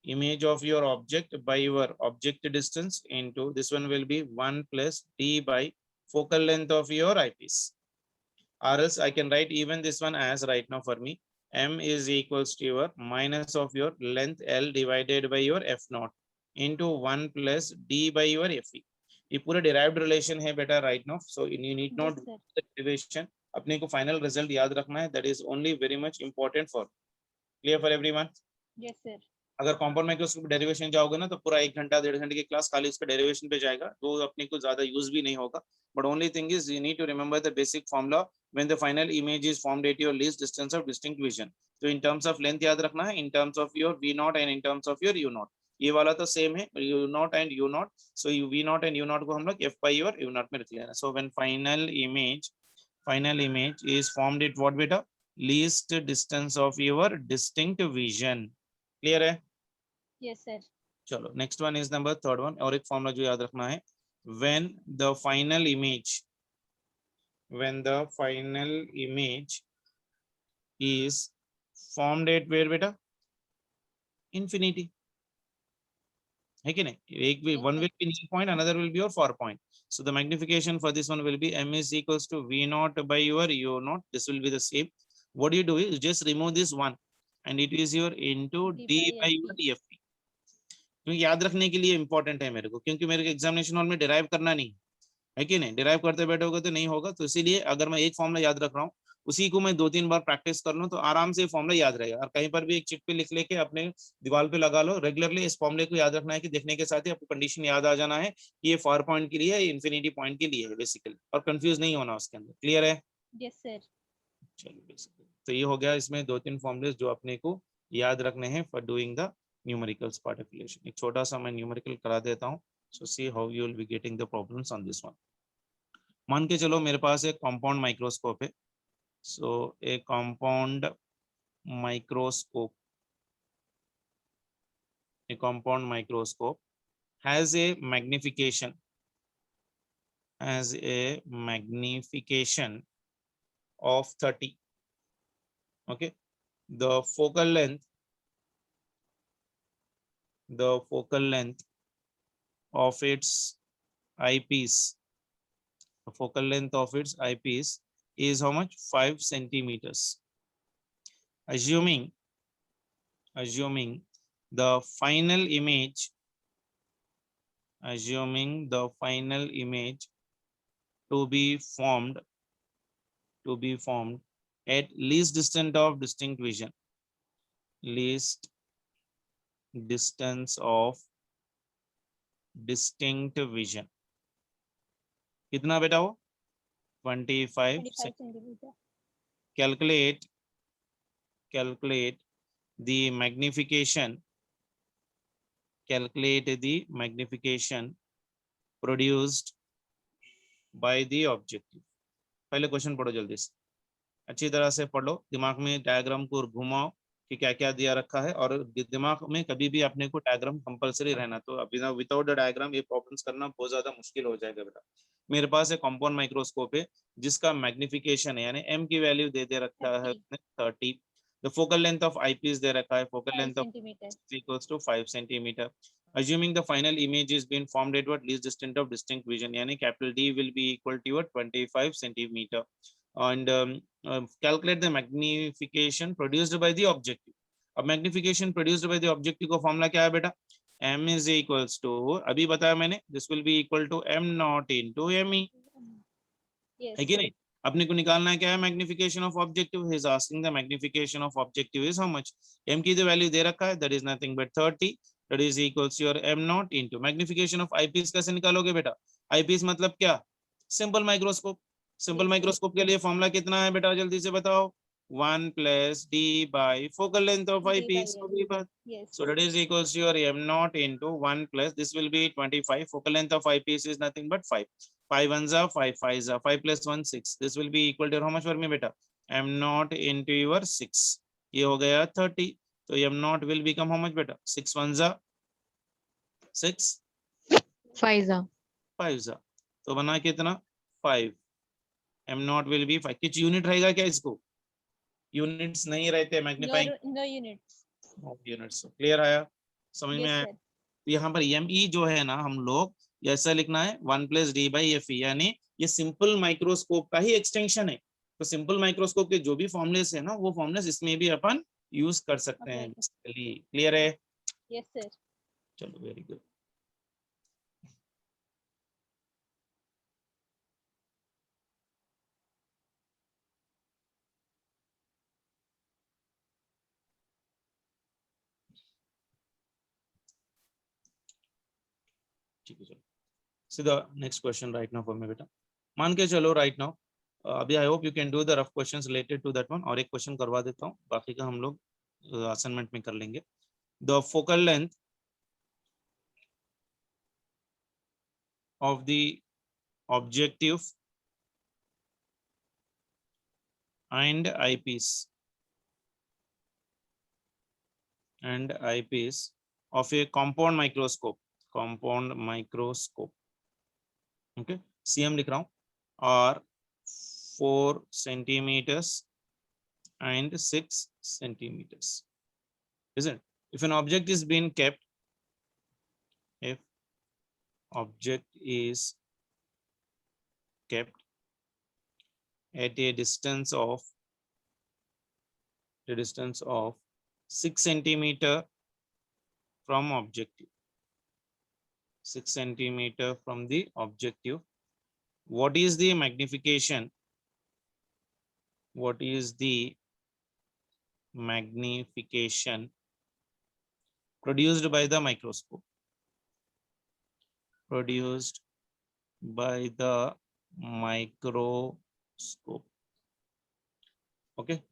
image of your object by your object distance into this one will be 1 plus d by focal length of your eyepiece. Or else I can write even this one as right now for me, m is equals to your minus of your length L divided by your f naught into 1 plus d by your fe. ये पूरा derived relation है बेटा right now, so you need not do the derivation. अपने को final result याद रखना है, that is only very much important for. Clear for everyone? Yes, sir. अगर कॉम्पाउंड माइक्रोस्कोप डेरिवेशन जाओगे ना तो पूरा 1 घंटा 1.5 घंटे की क्लास खाली उसका डेरिवेशन पे जाएगा, तो अपने को ज्यादा यूज भी नहीं होगा. But only thing is you need to remember the basic formula when the final image is formed at your least distance of distinct vision. तो इन टर्म्स ऑफ लेंथ याद रखना है, in terms of your v not and in terms of your you not. ये वाला तो same है, u not and u not. So u v not and u not को हम लोग F by your you not में रख लेना. So when final image is formed at what बेटा? Least distance of your distinct vision. Clear है? Yes, sir. चलो next one is number third one. और एक फॉर्मूला जो याद रखना है, when the final image is formed at where बेटा? Infinity. है कि नहीं? एक भी one will be near point, another will be your far point. So the magnification for this one will be m is equals to v naught by your u naught. This will be the same. What do you do is just remove this one and it is your into d by your f. क्योंकि याद रखने के लिए important है मेरे को, क्योंकि मेरे को एग्जामिनेशन हॉल में डिराइव करना नहीं है कि नहीं. डिराइव करते बैठोगे तो नहीं होगा. तो इसीलिए अगर मैं एक फॉर्मूला याद रख रहा हूँ, उसी को मैं 2-3 बार प्रैक्टिस कर लूँ तो आराम से फॉर्मूला याद रहेगा. और कहीं पर भी एक चिट पे लिख लेके अपने दीवार पे लगा लो. रेगुलरली इस फॉर्मूले को याद रखना है कि देखने के साथ ही आपको कंडीशन याद आ जाना है कि ये फार पॉइंट के लिए है, इंफिनिटी पॉइंट के लिए है बेसिकली, और कंफ्यूज नहीं होना उसके अंदर. क्लियर है? Yes, sir. चलो बेसिकली तो ये हो गया. इसमें 2-3 फॉर्मूले जो अपने को याद रखने हैं for doing the numericals part affiliation. एक छोटा सा मैं न्यूमेरिकल करा देता हूँ, so see how you will be getting the problems on this one. मान के चलो मेरे पास एक कंपाउंड माइक्रोस्कोप है, so a compound microscope, a compound microscope has a magnification of 30. Okay, the focal length of its eyepiece, the focal length of its eyepiece is how much? 5 centimeters. Assuming the final image to be formed at least distance of distinct vision, least distance of distinct vision, कितना बेटा वो? 25 25 centimeter. calculate the magnification produced by the objective. पहले question पढ़ो जल्दी से, अच्छी तरह से पढ़ो, दिमाग में डायग्राम को घुमाओ कि क्या क्या दिया रखा है, और दिमाग में कभी भी अपने को डायग्राम कंपलसरी रहना, तो विदाउट द डायग्राम ये प्रॉब्लम्स करना बहुत ज्यादा मुश्किल हो जाएगा बेटा। मेरे पास एक कंपाउंड माइक्रोस्कोप है जिसका मैग्निफिकेशन है, यानी एम की वैल्यू दे रखा है 30, the focal length of eyepiece दे रखा है, focal 5 length of centimeter. equals to 5 centimeter. Assuming the final image is being formed at what least distance of distinct vision, yani capital D will be equal to what 25 centimeter, and calculate the magnification produced by the objective. अब magnification produced by the objective को formula क्या है बेटा? M is equals to, अभी बताया मैंने, this will be equal to M naught into ME, Yes. है कि नहीं? अपने को निकालना है क्या है? Magnification of objective. He is asking the magnification of objective is how much? m की जो वैल्यू दे रखा है that is nothing but 30, that is equals your m not into magnification of eyepiece. कैसे निकालोगे बेटा? आईपीस मतलब क्या? Simple microscope. Simple Yes. Microscope के लिए फॉर्मूला कितना है बेटा? जल्दी से बताओ। 1 plus d by focal length of D by eyepiece. L. Yes. So that is equals to your m naught into 1 plus, this will be 25. Focal length of eyepiece is nothing but 5. 5 ones are 5, 5 are 5 plus 1 6. This will be equal to how much for me beta? M naught into your 6. ये हो गया 30. तो m naught will become how much beta? 6 ones are 6, 5 5 are, तो बना कितना? 5. m naught will be 5. कुछ unit रहेगा क्या इसको? यूनिट्स नहीं रहते magnifying No units. Units. Clear आया? समझ में Yes, आया? sir. तो यहाँ पर एम ई जो है ना, हम लोग ऐसा लिखना है 1 plus d by f, यानी ये सिंपल माइक्रोस्कोप का ही एक्सटेंशन है। तो सिंपल माइक्रोस्कोप के जो भी फॉर्मुलेस है ना, वो फॉर्मुलेस इसमें भी अपन यूज कर सकते हैं। क्लियर है? Yes, sir. चलो वेरी गुड। ठीक है, चलो सीधा next question right now for me बेटा। मान के चलो राइट नाउ, अभी I hope you can do the rough questions related to that one, और एक क्वेश्चन करवा देता हूँ, बाकी का हम लोग असाइनमेंट में कर लेंगे। The focal length of the objective and eyepiece of a compound microscope, okay, cm लिख रहा हूँ, are 4 centimeters and 6 centimeters, isn't it? If an object is being kept, if object is kept at a distance of 6 centimeter from objective, 6 centimeter from the objective, what is the magnification? What is the magnification produced by the microscope? Produced by the microscope. Okay.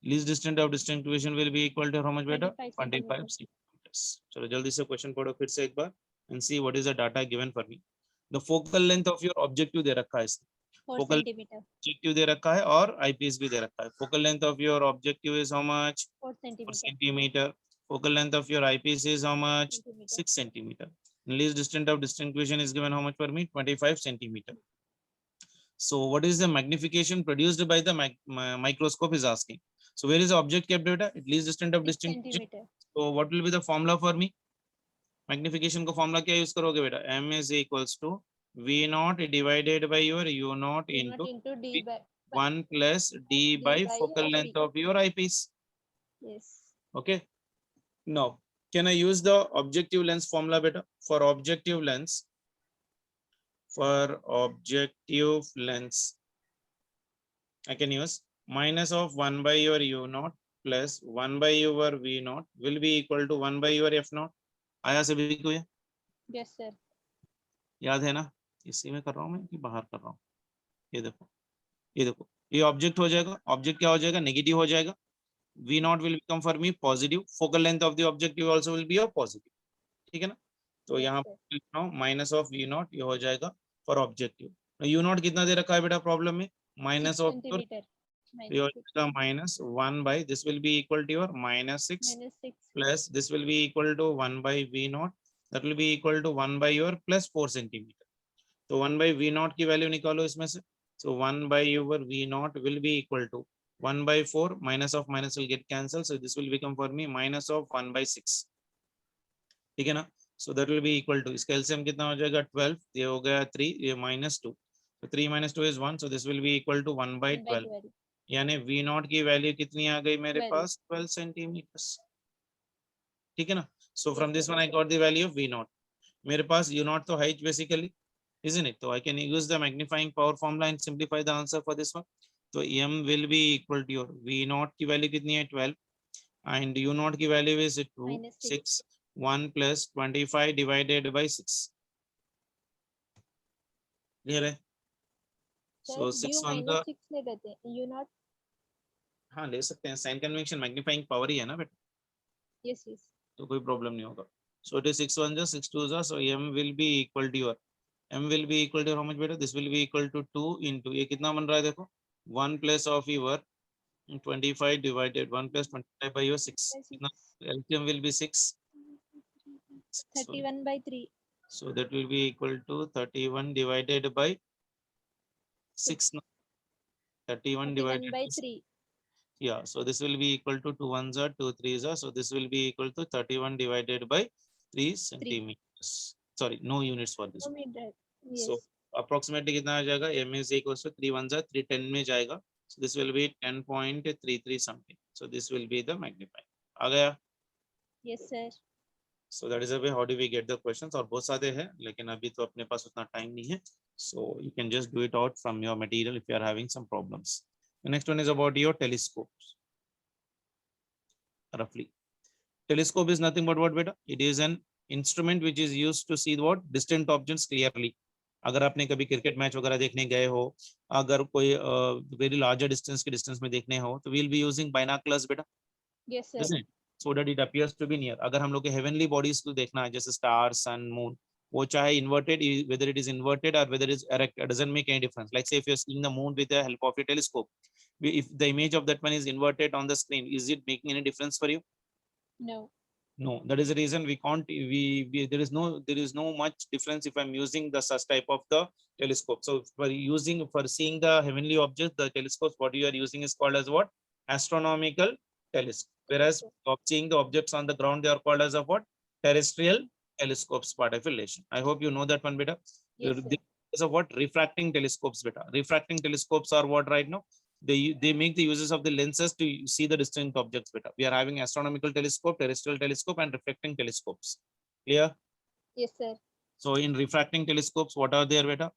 Least distance of distinct vision will be equal to how much better? 25 centimeters. चलो जल्दी से question पढ़ो फिर से एक बार and see what is the data given for me. The focal length of your objective दे रखा है इसमें, 4 focal centimeter. objective दे रखा है और eyepiece भी दे रखा है. Focal length of your objective is how much? 4 4 centimeter. centimeter. Focal length of your eyepiece is how much? Centimeter. 6 centimeter. Least distance of distinction is given how much for me? 25 centimeter. So what is the magnification produced by the microscope is asking. So where is the object kept data? At least distance of 6 distinction. centimeter. So what will be the formula for me? Magnification को formula क्या use करोगे बेटा? m is equals to v naught divided by your u naught U into naught into D by 1 plus d D by by focal FP. length of your eyepiece. Yes. Okay, now can I use the objective lens formula beta? For objective lens, I can use minus of 1 by your u naught plus 1 by your v naught will be equal to 1 by your f naught. आया सभी को ये Yes, sir. याद है ना? इसी में कर रहा हूं मैं कि बाहर कर रहा हूँ? ये देखो, ये देखो, ये ऑब्जेक्ट हो जाएगा. ऑब्जेक्ट क्या हो जाएगा? नेगेटिव हो जाएगा. v naught will become for me positive. Focal length of the objective also will be a positive. ठीक है ना? तो Yes, यहाँ sir. पर माइनस ऑफ v naught ये हो जाएगा फॉर ऑब्जेक्टिव. u naught कितना दे रखा है बेटा प्रॉब्लम में? 6 माइनस ऑफ centimeter. ये हो Minus 6. जाएगा minus 1 by this will be equal to your minus 6 Minus 6. plus this will be equal to 1 by v naught that will be equal to 1 by your plus 4 centimeter. तो 1 by v naught की value निकालो इसमें से. So 1 by your v naught will be equal to 1 by 4 minus of minus will get cancelled. So this will become for me minus of 1 by 6. ठीक है ना? So that will be equal to इसका LCM कितना हो जाएगा? 12. ये हो गया 3, ये minus 2. So 3 minus 2 is 1. So this will be equal to 1 by 1 by 12. 12. यानी v naught की वैल्यू कितनी आ गई मेरे 12. पास? 12 सेंटीमीटर्स. ठीक है ना? So Yes, from this sir. one I got the value of v naught. मेरे पास u naught तो height basically, isn't it? So I can use the magnifying power formula and simplify the answer for this one. So m will be equal to your v naught की value कितनी है? 12 and u naught की value is 2 Minus 6 1 plus 25 divided by 6. Clear है? Sir, So U 6 1 minus का 6 ले लेते हैं. U not. हाँ ले सकते हैं. साइन कन्वेंशन मैग्नीफाइंग पावर ही है ना बेटा, Yes, yes. तो कोई प्रॉब्लम नहीं होगा. So it is 6 1 जा 6 2 जा. So m will be equal to your how much बेटा? This will be equal to 2 into ये कितना बन रहा है देखो? 1 plus of your 25 divided 1 plus 25 by your 6. By 6. कितना? LCM will be 6. So 31 by 3. So that will be equal to 31 divided by 6. 31 31 divided by by 3. yeah. So this will be equal to 2 1s are 2 3s are. So this will be equal to 31 divided by 3 centimeters. Sorry, no units for this. No meter. Yes. So approximately कितना आ जाएगा? m is equals to 3 1s are 3 10 में जाएगा. So this will be 10.33 something. So this will be the magnifying. आ गया? Yes, sir. So that is the way how do we get the questions. और बहुत सारे हैं लेकिन अभी तो अपने पास उतना टाइम नहीं है. So you can just do it out from your material if you are having some problems. The next one is about your telescopes. Roughly, telescope is nothing but what beta? It is an instrument which is used to see what distant objects clearly. अगर आपने कभी cricket match वगैरह देखने गए हो, अगर कोई very larger distance के डिस्टेंस में देखने हो तो we'll be using binoculars बेटा. Yes, sir. Isn't it? So that it appears to be near. अगर हम लोग के heavenly bodies को देखना है जैसे stars, sun, moon, वो चाहे inverted, whether it is inverted or whether it is erect, it doesn't make any difference. Like say if you're seeing the moon with the help of your telescope, if the image of that one is inverted on the screen, is it making any difference for you? No. No, that is the reason we can't. There is no much difference if I'm using the such type of the telescope. So for seeing the heavenly objects, the telescopes what you are using is called as what? Astronomical telescope. Whereas of seeing the objects on the ground, they are called as of what? Terrestrial telescopes part of relation. I hope you know that one, beta. Yes, sir. Is of what? Refracting telescopes, beta. Refracting telescopes are what right now? They make the uses of the lenses to see the distant objects better. We are having astronomical telescope, terrestrial telescope, and reflecting telescopes. Clear? Yes, sir. So in refracting telescopes, what are there better?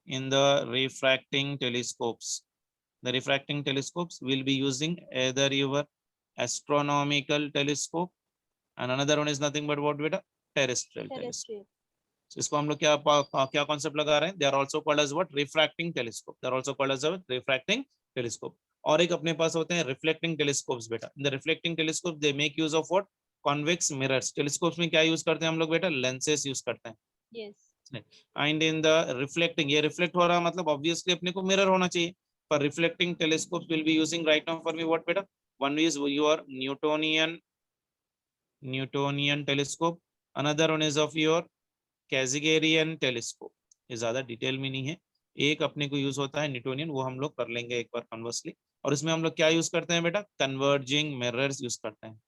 In the refracting telescopes, the refracting telescopes will be using either your astronomical telescope and another one is nothing but what better? Terrestrial telescope. Terrestrial. So इसको हम लोग क्या concept लगा रहे हैं? They are also called as what? Refracting telescope. They are also called as a refracting telescope. और एक अपने पास होते हैं reflecting telescopes बेटा. In the reflecting telescope, they make use of what? Convex mirrors, telescopes में क्या यूज करते हैं हम लोग बेटा, लेंसेस यूज करते हैं. Yes. And in the reflecting, ये रिफ्लेक्ट हो रहा मतलब ऑब्वियसली अपने को मिरर होना चाहिए. पर reflecting telescope will be using right now for me what बेटा, one is your Newtonian telescope, another one is of your Cassegrainian telescope. ये ज्यादा डिटेल में नहीं है, एक अपने को यूज होता है न्यूटोनियन, वो हम लोग कर लेंगे एक बार कन्वर्सली. और इसमें हम लोग क्या यूज करते हैं बेटा, कन्वर्जिंग मिरर्स यूज करते हैं.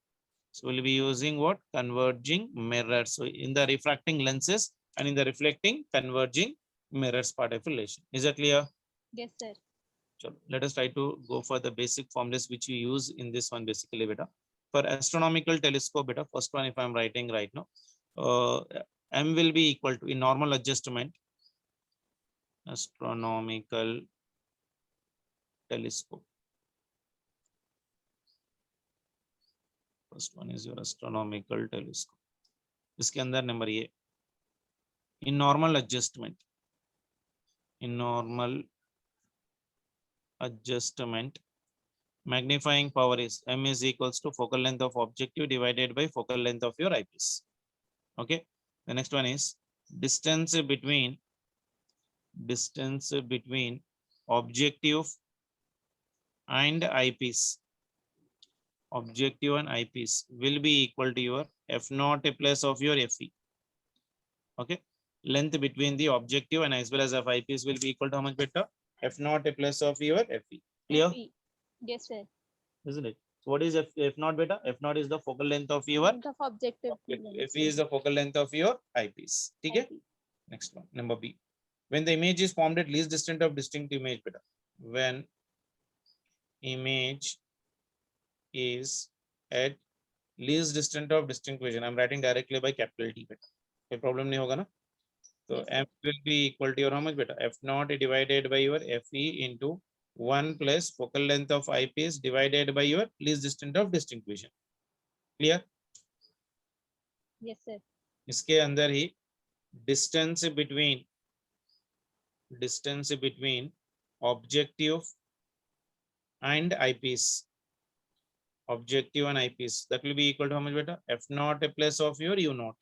So we'll be using what, converging mirrors. So in the refracting lenses and in the reflecting converging mirrors part of relation. Is that clear? Yes, sir. So let us try to go for the basic formulas which we use in this one basically beta. For astronomical telescope beta, first one if I'm writing right now, m will be equal to, in normal adjustment, astronomical telescope. First one is your astronomical telescope. इसके अंदर number ये, in normal adjustment, magnifying power is m is equals to focal length of objective divided by focal length of your eyepiece. Okay, the next one is distance between objective and eyepiece. Objective and eyepiece will be equal to your f naught plus of your fe. Okay, length between the objective and as well as of eyepiece will be equal to how much beta, f naught plus of your fe. Clear? FE. Yes, sir. Isn't it? So what is f naught beta? F naught is the focal length of your Length of objective lens. fe is the focal length of your eyepiece. Okay. IP. Next one, number B. When the image is formed at least distant of distinct image beta. When image is at least distant of distinct vision, I'm writing directly by capital T beta. कोई problem नहीं होगा ना? So Yes, m will be equal to your how much beta, f naught divided by your fe into 1 plus focal length of eyepiece divided by your least distant of distinct vision. Clear? Yes, sir. इसके अंदर ही distance between objective and eyepiece, objective and eyepiece, that will be equal to how much beta, f naught plus of your u naught,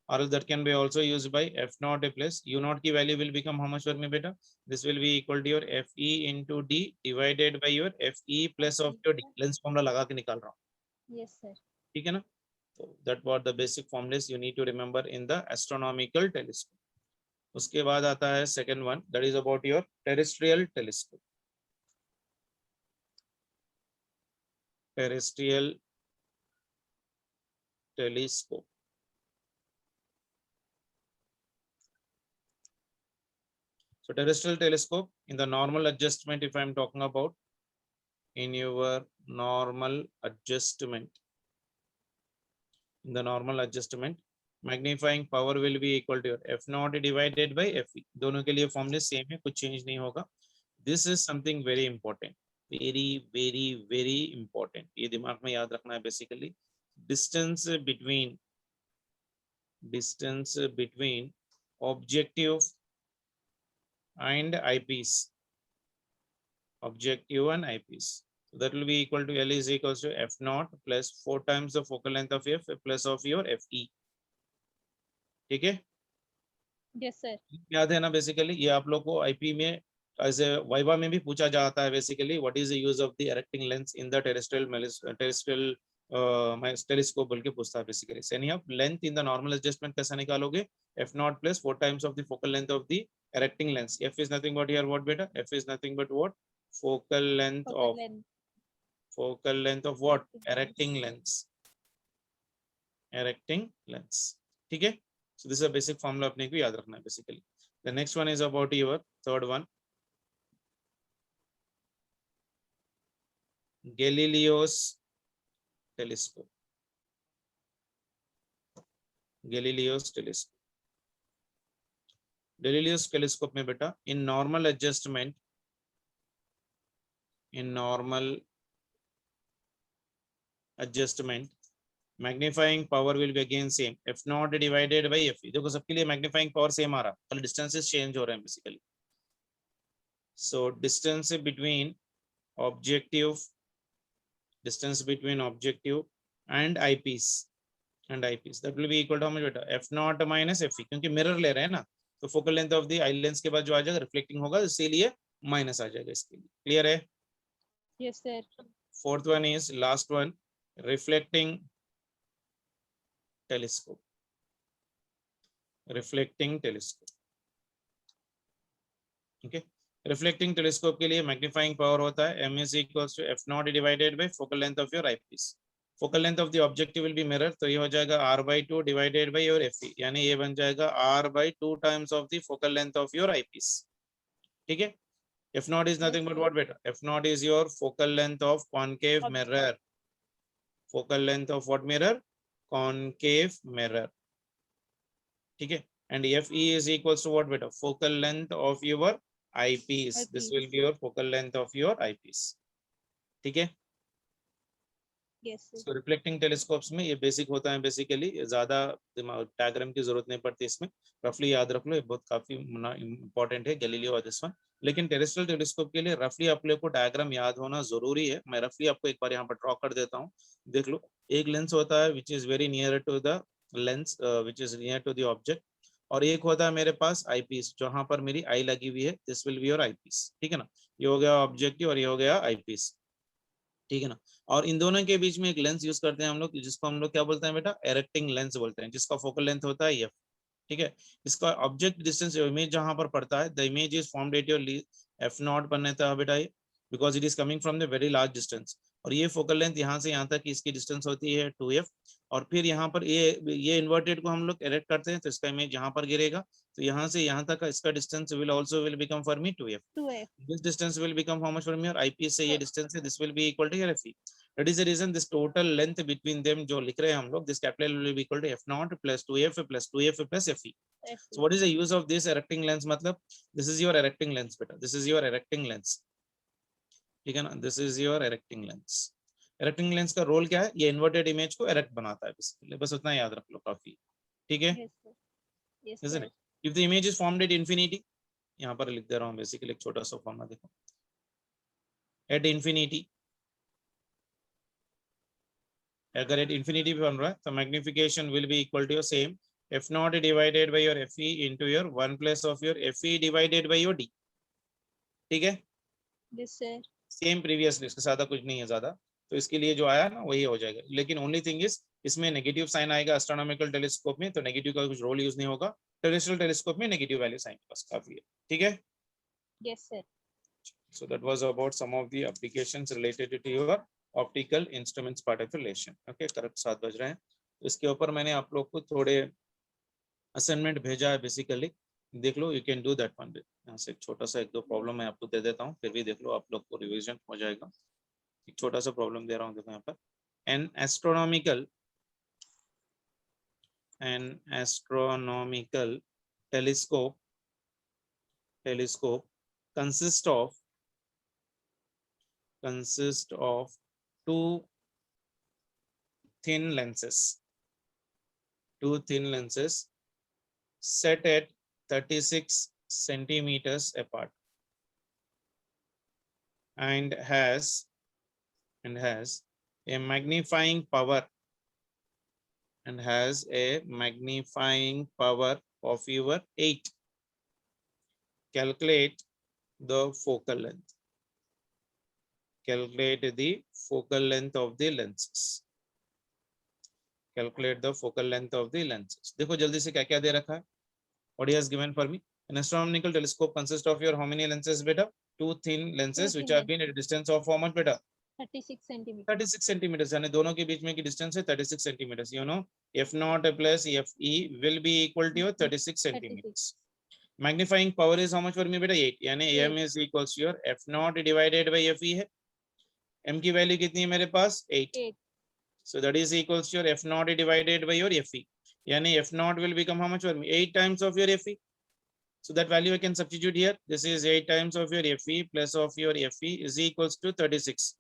or else that can be also used by f naught plus u naught की value will become how much for me beta, this will be equal to your fe into d divided by your fe plus of your d. Lens formula लगा के निकाल रहा हूँ. Yes, sir. ठीक है ना? So that what the basic formulas you need to remember in the astronomical telescope. उसके बाद आता है second one, that is about your terrestrial telescope. Terrestrial telescope. So terrestrial telescope in the normal adjustment, if I'm talking about in your normal adjustment, in the normal adjustment, magnifying power will be equal to your f naught divided by fe. दोनों के लिए फॉर्मूले same है, कुछ change नहीं होगा. This is something very important, very important. ये दिमाग में याद रखना है basically. Distance between objective and eyepiece, objective and eyepiece. So that will be equal to L is equals to f naught plus 4 times the focal length of f plus of your fe. ठीक है? Yes, sir. याद है ना basically, ये आप लोग को IP में एज ए वाइवा में भी पूछा जाता है basically, what is the use of the erecting lens in the terrestrial telescope बोल के पूछता है बेसिकली. सेनी आप length in the normal adjustment कैसे निकालोगे, f naught plus 4 times of the focal length of the erecting lens. F is nothing but here what beta, f is nothing but what, focal length Focal of length. focal length of what, erecting lens, erecting lens. ठीक है? So this is a basic formula अपने को याद रखना है basically. The next one is about your third one, Galileo's telescope. Galileo's telescope. Galileo's telescope में बेटा in normal adjustment, magnifying power will be again same, f naught divided by fe. देखो सबके लिए magnifying power same आ रहा, खाली distances change हो रहे हैं basically. So distance between objective and eyepiece and eyepiece. That will be equal to how much beta? F naught minus Fe, क्योंकि mirror ले रहे हैं ना, तो focal length of the eye lens के बाद जो आ जाएगा रिफ्लेक्टिंग होगा, इसीलिए माइनस आ जाएगा इसके लिए. क्लियर है? Yes, sir. Fourth one is last one, reflecting telescope. Reflecting telescope. Okay. Reflecting telescope के लिए मैग्नीफाइंग पावर होता है m is equals to f naught divided by focal length of your eyepiece. Focal length of the objective will be mirror, तो ये हो जाएगा r by 2 divided by your fe, यानी ये बन जाएगा r by 2 times of the focal length of your eyepiece. ठीक है? f naught is nothing Yes, but sir. what beta? F naught is your focal length of concave Ob- mirror. Focal length of what mirror? Concave mirror. ठीक है? And fe is equals to what beta? Focal length of your eyepiece. This will Eyepiece. be your focal length of your eyepiece. ठीक है? Yes, sir. So reflecting telescopes में ये basic होता है, basically ज्यादा diagram की जरूरत नहीं पड़ती इसमें, रफली याद रख लो, ये बहुत काफी इंपॉर्टेंट है गैलीलियो और दिस वन. लेकिन टेरेस्ट्रियल टेलीस्कोप के लिए रफली आप लोग को डायग्राम याद होना जरूरी है. मैं रफली आपको एक बार यहाँ पर ड्रॉ कर देता हूँ, देख लो. एक लेंस होता है which is very near to the lens, which is near to the object, और एक होता है मेरे पास आई पीस, जहां पर मेरी आई लगी हुई है. This will be your eyepiece. ठीक है ना? ये हो गया ऑब्जेक्टिव और ये हो गया आई पीस. ठीक है ना? और इन दोनों के बीच में एक लेंस यूज करते हैं हम लोग, जिसको हम लोग क्या बोलते हैं बेटा? इरेक्टिंग लेंस बोलते हैं, जिसका फोकल लेंथ होता है एफ. ठीक है? इसका ऑब्जेक्ट डिस्टेंस इमेज जहां पर पड़ता है, the image is formed at your F not बनने था बेटा ये, because it is coming from the very large distance. और ये फोकल लेंथ यहाँ से यहाँ तक इसकी डिस्टेंस होती है 2f. और फिर यहाँ पर ये इन्वर्टेड को हम लोग इरेक्ट करते हैं, तो इसका इमेज यहाँ पर गिरेगा, तो यहाँ से यहाँ तक का इसका distance will also will become for me 2f. 2F. This distance will become how much from your eyepiece से ये distance है, this will be equal to your fe. That is the reason this total length between them जो लिख रहे हैं हम लोग, this capital will be equal to f naught plus 2f plus 2f plus fe. So what is the use of this erecting lens? मतलब this is your erecting lens बेटा, this is your erecting lens. ठीक है ना? This is your erecting lens. Erecting lens का role क्या है? ये inverted image को erect बनाता है basically. बस उतना याद रख लो, काफी. ठीक है? Yes, sir. Yes, Isn't sir. it? If the image is formed at infinity, यहाँ पर लिख दे रहा हूँ बेसिकली एक छोटा सा फॉर्मूला देखो. एट इंफिनिटी, अगर एट इंफिनिटी पे बन रहा है तो magnification will be equal to your same f not divided by your f e into your 1 plus of your f e divided by your d. ठीक है? Yes, sir. सेम प्रीवियसली, इसके साथ कुछ नहीं है ज्यादा, तो इसके लिए जो आया ना वही हो जाएगा. लेकिन ओनली थिंग इज इसमें नेगेटिव साइन आएगा एस्ट्रोनॉमिकल टेलीस्कोप में, तो नेगेटिव का कुछ रोल यूज नहीं होगा. टेरेस्ट्रियल टेलीस्कोप में नेगेटिव वैल्यू साइन बस काफी है. ठीक है? Yes, sir. So that was about some of the applications related to your optical instruments part of relation. Okay, correct 7 बज रहे हैं. तो इसके ऊपर मैंने आप लोग को थोड़े असाइनमेंट भेजा है बेसिकली, देख लो. You can do that one. यहाँ से एक छोटा सा 1-2 प्रॉब्लम मैं आपको दे देता हूँ, फिर भी देख लो, आप लोग को रिवीजन हो जाएगा. एक छोटा सा प्रॉब्लम दे रहा हूँ, देखो यहाँ पर. An astronomical telescope consists of 2 thin lenses set at 36 centimeters apart and has a magnifying power of your 8. Calculate the focal length. Calculate the focal length of the lenses. Calculate the focal length of the lenses. देखो जल्दी से क्या क्या दे रखा है. What he has given for me? An astronomical telescope consists of your how many lenses beta? 2 thin lenses 2 which thin have been at a distance of how much beta? 36 centimeters. 36 centimeters. यानी दोनों के बीच में की distance है 36 centimeters. You know, f naught plus f e will be equal to your 36 centimeters. Magnifying power is how much for me beta? 8. यानी m is equals to your f naught divided by f e है. m की value कितनी है मेरे पास? 8. 8. So that is equals to your f naught divided by your f e. यानी f naught will become how much for me? 8 times of your f e. So that value I can substitute here. This is 8 times of your f e plus of your f e is equals to 36.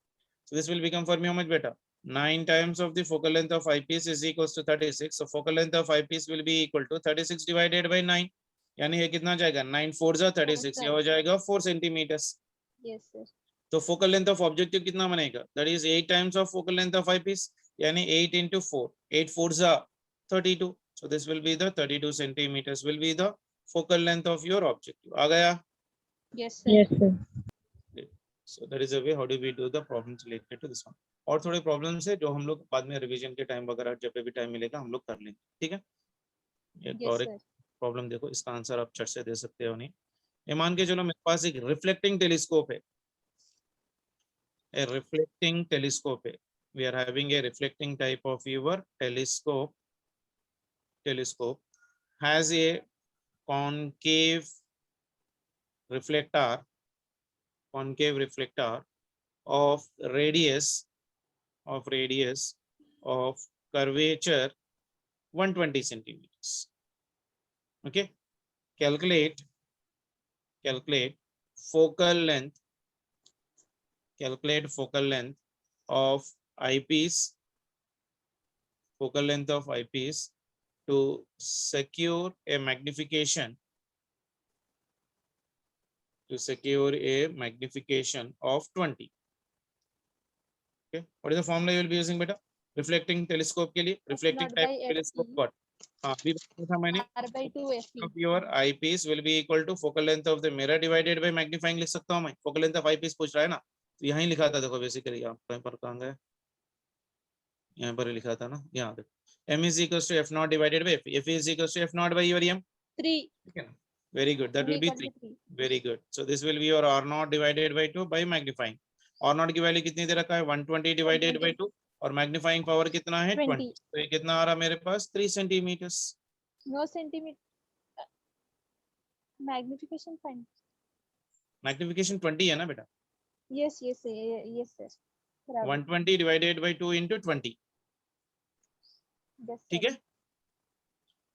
So this will become for me how much beta? 9 times of the focal length of eyepiece is equals to 36. So focal length of eyepiece will be equal to 36 divided by 9. यानी ये कितना जाएगा? 9 4 जा 36. ये हो जाएगा 4 centimeters. Yes, sir. तो focal length of objective कितना बनेगा? That is 8 times of focal length of eyepiece. यानी 8 into 4. 8 4 जा 32. So this will be the 32 centimeters will be the focal length of your objective. आ गया? Yes, sir. Yes, sir. So that is the way how do we do the problems related to this one. और थोड़े problems है जो हम लोग बाद में revision के टाइम वगैरह जब भी टाइम मिलेगा हम लोग कर लेंगे, ठीक है? एक Yes, और एक sir. प्रॉब्लम देखो, इसका आंसर आप चट से दे सकते हो नहीं। ये मान के चलो मेरे पास एक रिफ्लेक्टिंग टेलीस्कोप है, a reflecting telescope है। We are having a reflecting type of your telescope has a concave reflector of radius of curvature 120 centimeters. Okay, calculate focal length of eyepiece to secure a magnification of 20. Okay, what is the formula you will be using beta? Reflecting telescope के लिए reflecting Not type by telescope FE. what? हाँ अभी बताया था मैंने, R/2 FE. of your eyepiece will be equal to focal length of the mirror divided by magnifying लिख सकता हूँ मैं। focal length of eyepiece पूछ रहा है ना, तो यहाँ ही लिखा था देखो बेसिकली, आप कहीं पर कहाँ गए, यहाँ पर लिखा था ना, यहाँ देखो m is equals to f naught divided by f is equals to f naught by your m, 3. ठीक है ना? Very good, that M will be equal 3. to 3. Very good. So this will be your r naught divided by 2 by magnifying. r naught की value कितनी दे रखा है 120 divided by 2 और magnifying power कितना है 20. 20. तो ये कितना आ रहा मेरे पास 3 centimetres. No centimeter. Magnification fine. Magnification 20 है ना बेटा, Yes, yes, yes, sir. Bravo. 120 divided by 2 into 20, Yes, ठीक sir. है?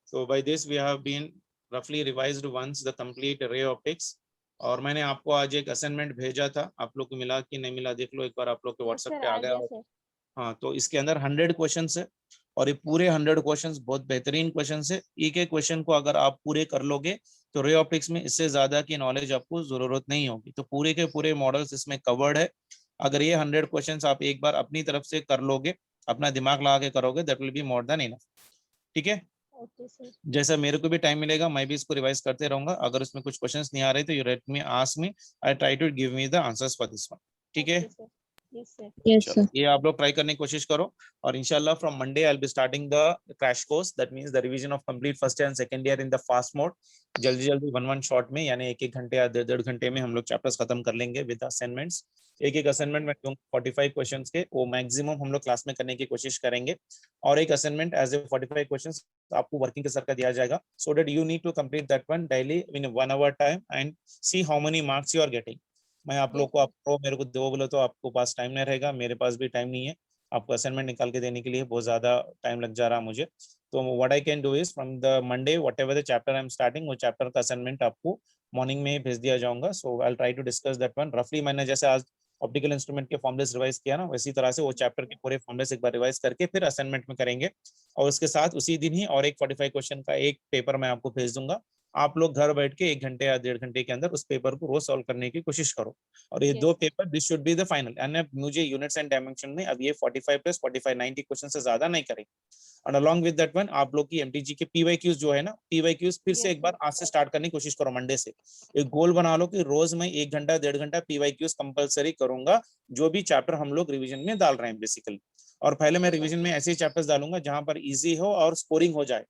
So by this we have been roughly revised once the complete ray optics। और मैंने आपको आज एक असाइनमेंट भेजा था, आप लोग को मिला कि नहीं मिला देख लो एक बार, आप लोग के Yes, व्हाट्सएप sir. पे आ आ गया गया, होगा। sir. हाँ, तो इसके अंदर 100 क्वेश्चंस है और ये पूरे 100 क्वेश्चंस बहुत बेहतरीन क्वेश्चंस है। एक एक क्वेश्चन को अगर आप पूरे कर लोगे तो रे ऑप्टिक्स में इससे ज्यादा की नॉलेज आपको जरूरत नहीं होगी। तो पूरे के पूरे मॉडल्स इसमें कवर्ड है। अगर ये 100 क्वेश्चंस आप एक बार अपनी तरफ से कर लोगे, अपना दिमाग लगा के करोगे, that will be more than enough, ठीक है? Okay, sir. जैसा मेरे को भी टाइम मिलेगा मैं भी इसको रिवाइज करते रहूंगा। अगर उसमें कुछ क्वेश्चंस नहीं आ रहे तो you let me ask me, I try to give me the answers for this one, ठीक है? Okay, sir. Yes, sir. Yes, चलो sir. ये आप लोग ट्राई करने की कोशिश करो और इंशाल्लाह from Monday I will be starting the crash course, that means the revision of complete first and second year in the fast mode. जल्दी जल्दी वन शॉट में, यानी एक घंटे या डेढ़ घंटे में हम लोग चैप्टर्स खत्म कर लेंगे विद असाइनमेंट्स। एक असाइनमेंट में 45 क्वेश्चंस के, वो मैक्सिमम हम लोग क्लास में करने की कोशिश करेंगे और एक असाइनमेंट एज ए 45 क्वेश्चंस आपको वर्किंग के सर का दिया जाएगा, so that you need to complete that one daily in 1 hour time and see how many marks you are getting. मैं आप लोग को, आपको मेरे को दो बोले तो आपको पास टाइम नहीं रहेगा, मेरे पास भी टाइम नहीं है आपको असाइनमेंट निकाल के देने के लिए, बहुत ज्यादा टाइम लग जा रहा है मुझे। तो what I can do is from the Monday whatever the chapter I am starting, वो चैप्टर का असाइनमेंट आपको मॉर्निंग में भेज दिया जाऊंगा। So I try to discuss that one रफली। मैंने जैसे आज ऑप्टिकल इंस्ट्रूमेंट के फॉर्मुलेस रिवाइज किया ना, वैसी तरह से वो चैप्टर के पूरे फॉर्मुलेस एक बार रिवाइज करके फिर असाइनमेंट में करेंगे और उसके साथ उसी दिन ही और एक 45 क्वेश्चन का एक पेपर मैं आपको भेज दूंगा। आप लोग घर बैठ के 1 घंटे या डेढ़ घंटे के अंदर उस पेपर को रोज सॉल्व करने की कोशिश करो और ये दो paper this should be the final. And मुझे यूनिट्स एंड डायमेंशन में अब ये 45 प्लस 45 90 क्वेश्चन से ज्यादा नहीं करेंगे। और अलॉन्ग विद दैट वन आप लोग की एमटीजी के पीवाईक्यूज जो है ना, पीवाईक्यूज फिर से एक बार आज से स्टार्ट करने की कोशिश करो। मंडे से एक गोल बना लो कि रोज मैं 1 घंटा डेढ़ घंटा पीवाईक्यूज कंपलसरी करूंगा, जो भी चैप्टर हम लोग रिविजन में डाल रहे हैं बेसिकली। और पहले मैं रिविजन में ऐसे चैप्टर्स डालूंगा जहां पर इजी हो और स्कोरिंग हो जाए,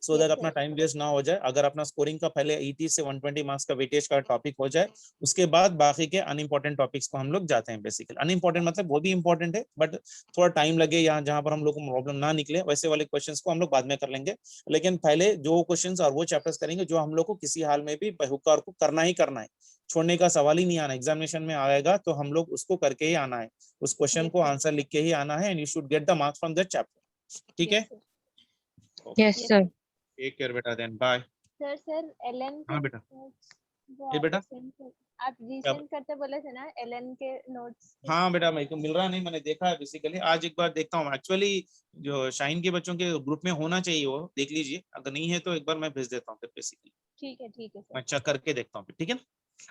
सो दैट अपना टाइम वेस्ट ना हो जाए। अगर अपना स्कोरिंग का पहले 80 से 120 मार्क्स का वेटेज का टॉपिक हो जाए, उसके बाद बाकी के अनइंपॉर्टेंट टॉपिक्स को हम लोग जाते हैं। बेसिकली अनइंपॉर्टेंट मतलब वो भी इंपॉर्टेंट है बट थोड़ा टाइम लगे, यहाँ जहां पर हम लोग को प्रॉब्लम ना निकले, वैसे वाले क्वेश्चंस को हम लोग बाद में कर लेंगे। लेकिन पहले जो क्वेश्चंस और वो चैप्टर्स करेंगे जो हम लोग को किसी हाल में भी बहुकार को करना ही करना है, छोड़ने का सवाल ही नहीं आना। एग्जामिनेशन में आएगा तो हम लोग उसको करके ही आना है, उस क्वेश्चन को आंसर लिख के ही आना है and you should get the marks from that chapter, ठीक है? Yes, sir. टेक केयर बेटा, देन बाय। सर एलन हाँ बेटा, वो ये बेटा आप रीसेंड करते बोले थे ना एलन के नोट्स। हाँ बेटा मेरे को मिल रहा नहीं, मैंने देखा है बेसिकली, आज एक बार देखता हूँ। एक्चुअली जो शाइन के बच्चों के ग्रुप में होना चाहिए, वो देख लीजिए, अगर नहीं है तो एक बार मैं भेज देता हूँ फिर बेसिकली। ठीक है मैं चेक करके देखता हूँ, ठीक है ना?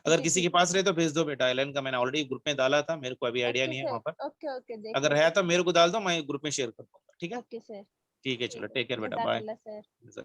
अगर किसी के पास रहे तो भेज दो बेटा। एलन का मैंने ऑलरेडी ग्रुप में डाला था, मेरे को अभी आइडिया नहीं है वहाँ पर। ओके अगर है तो मेरे को डाल दो, मैं ग्रुप में शेयर कर दूंगा, ठीक है? Okay sir. ठीक है चलो, टेक केयर बेटा, बाय। जज़ाकल्लाह सर।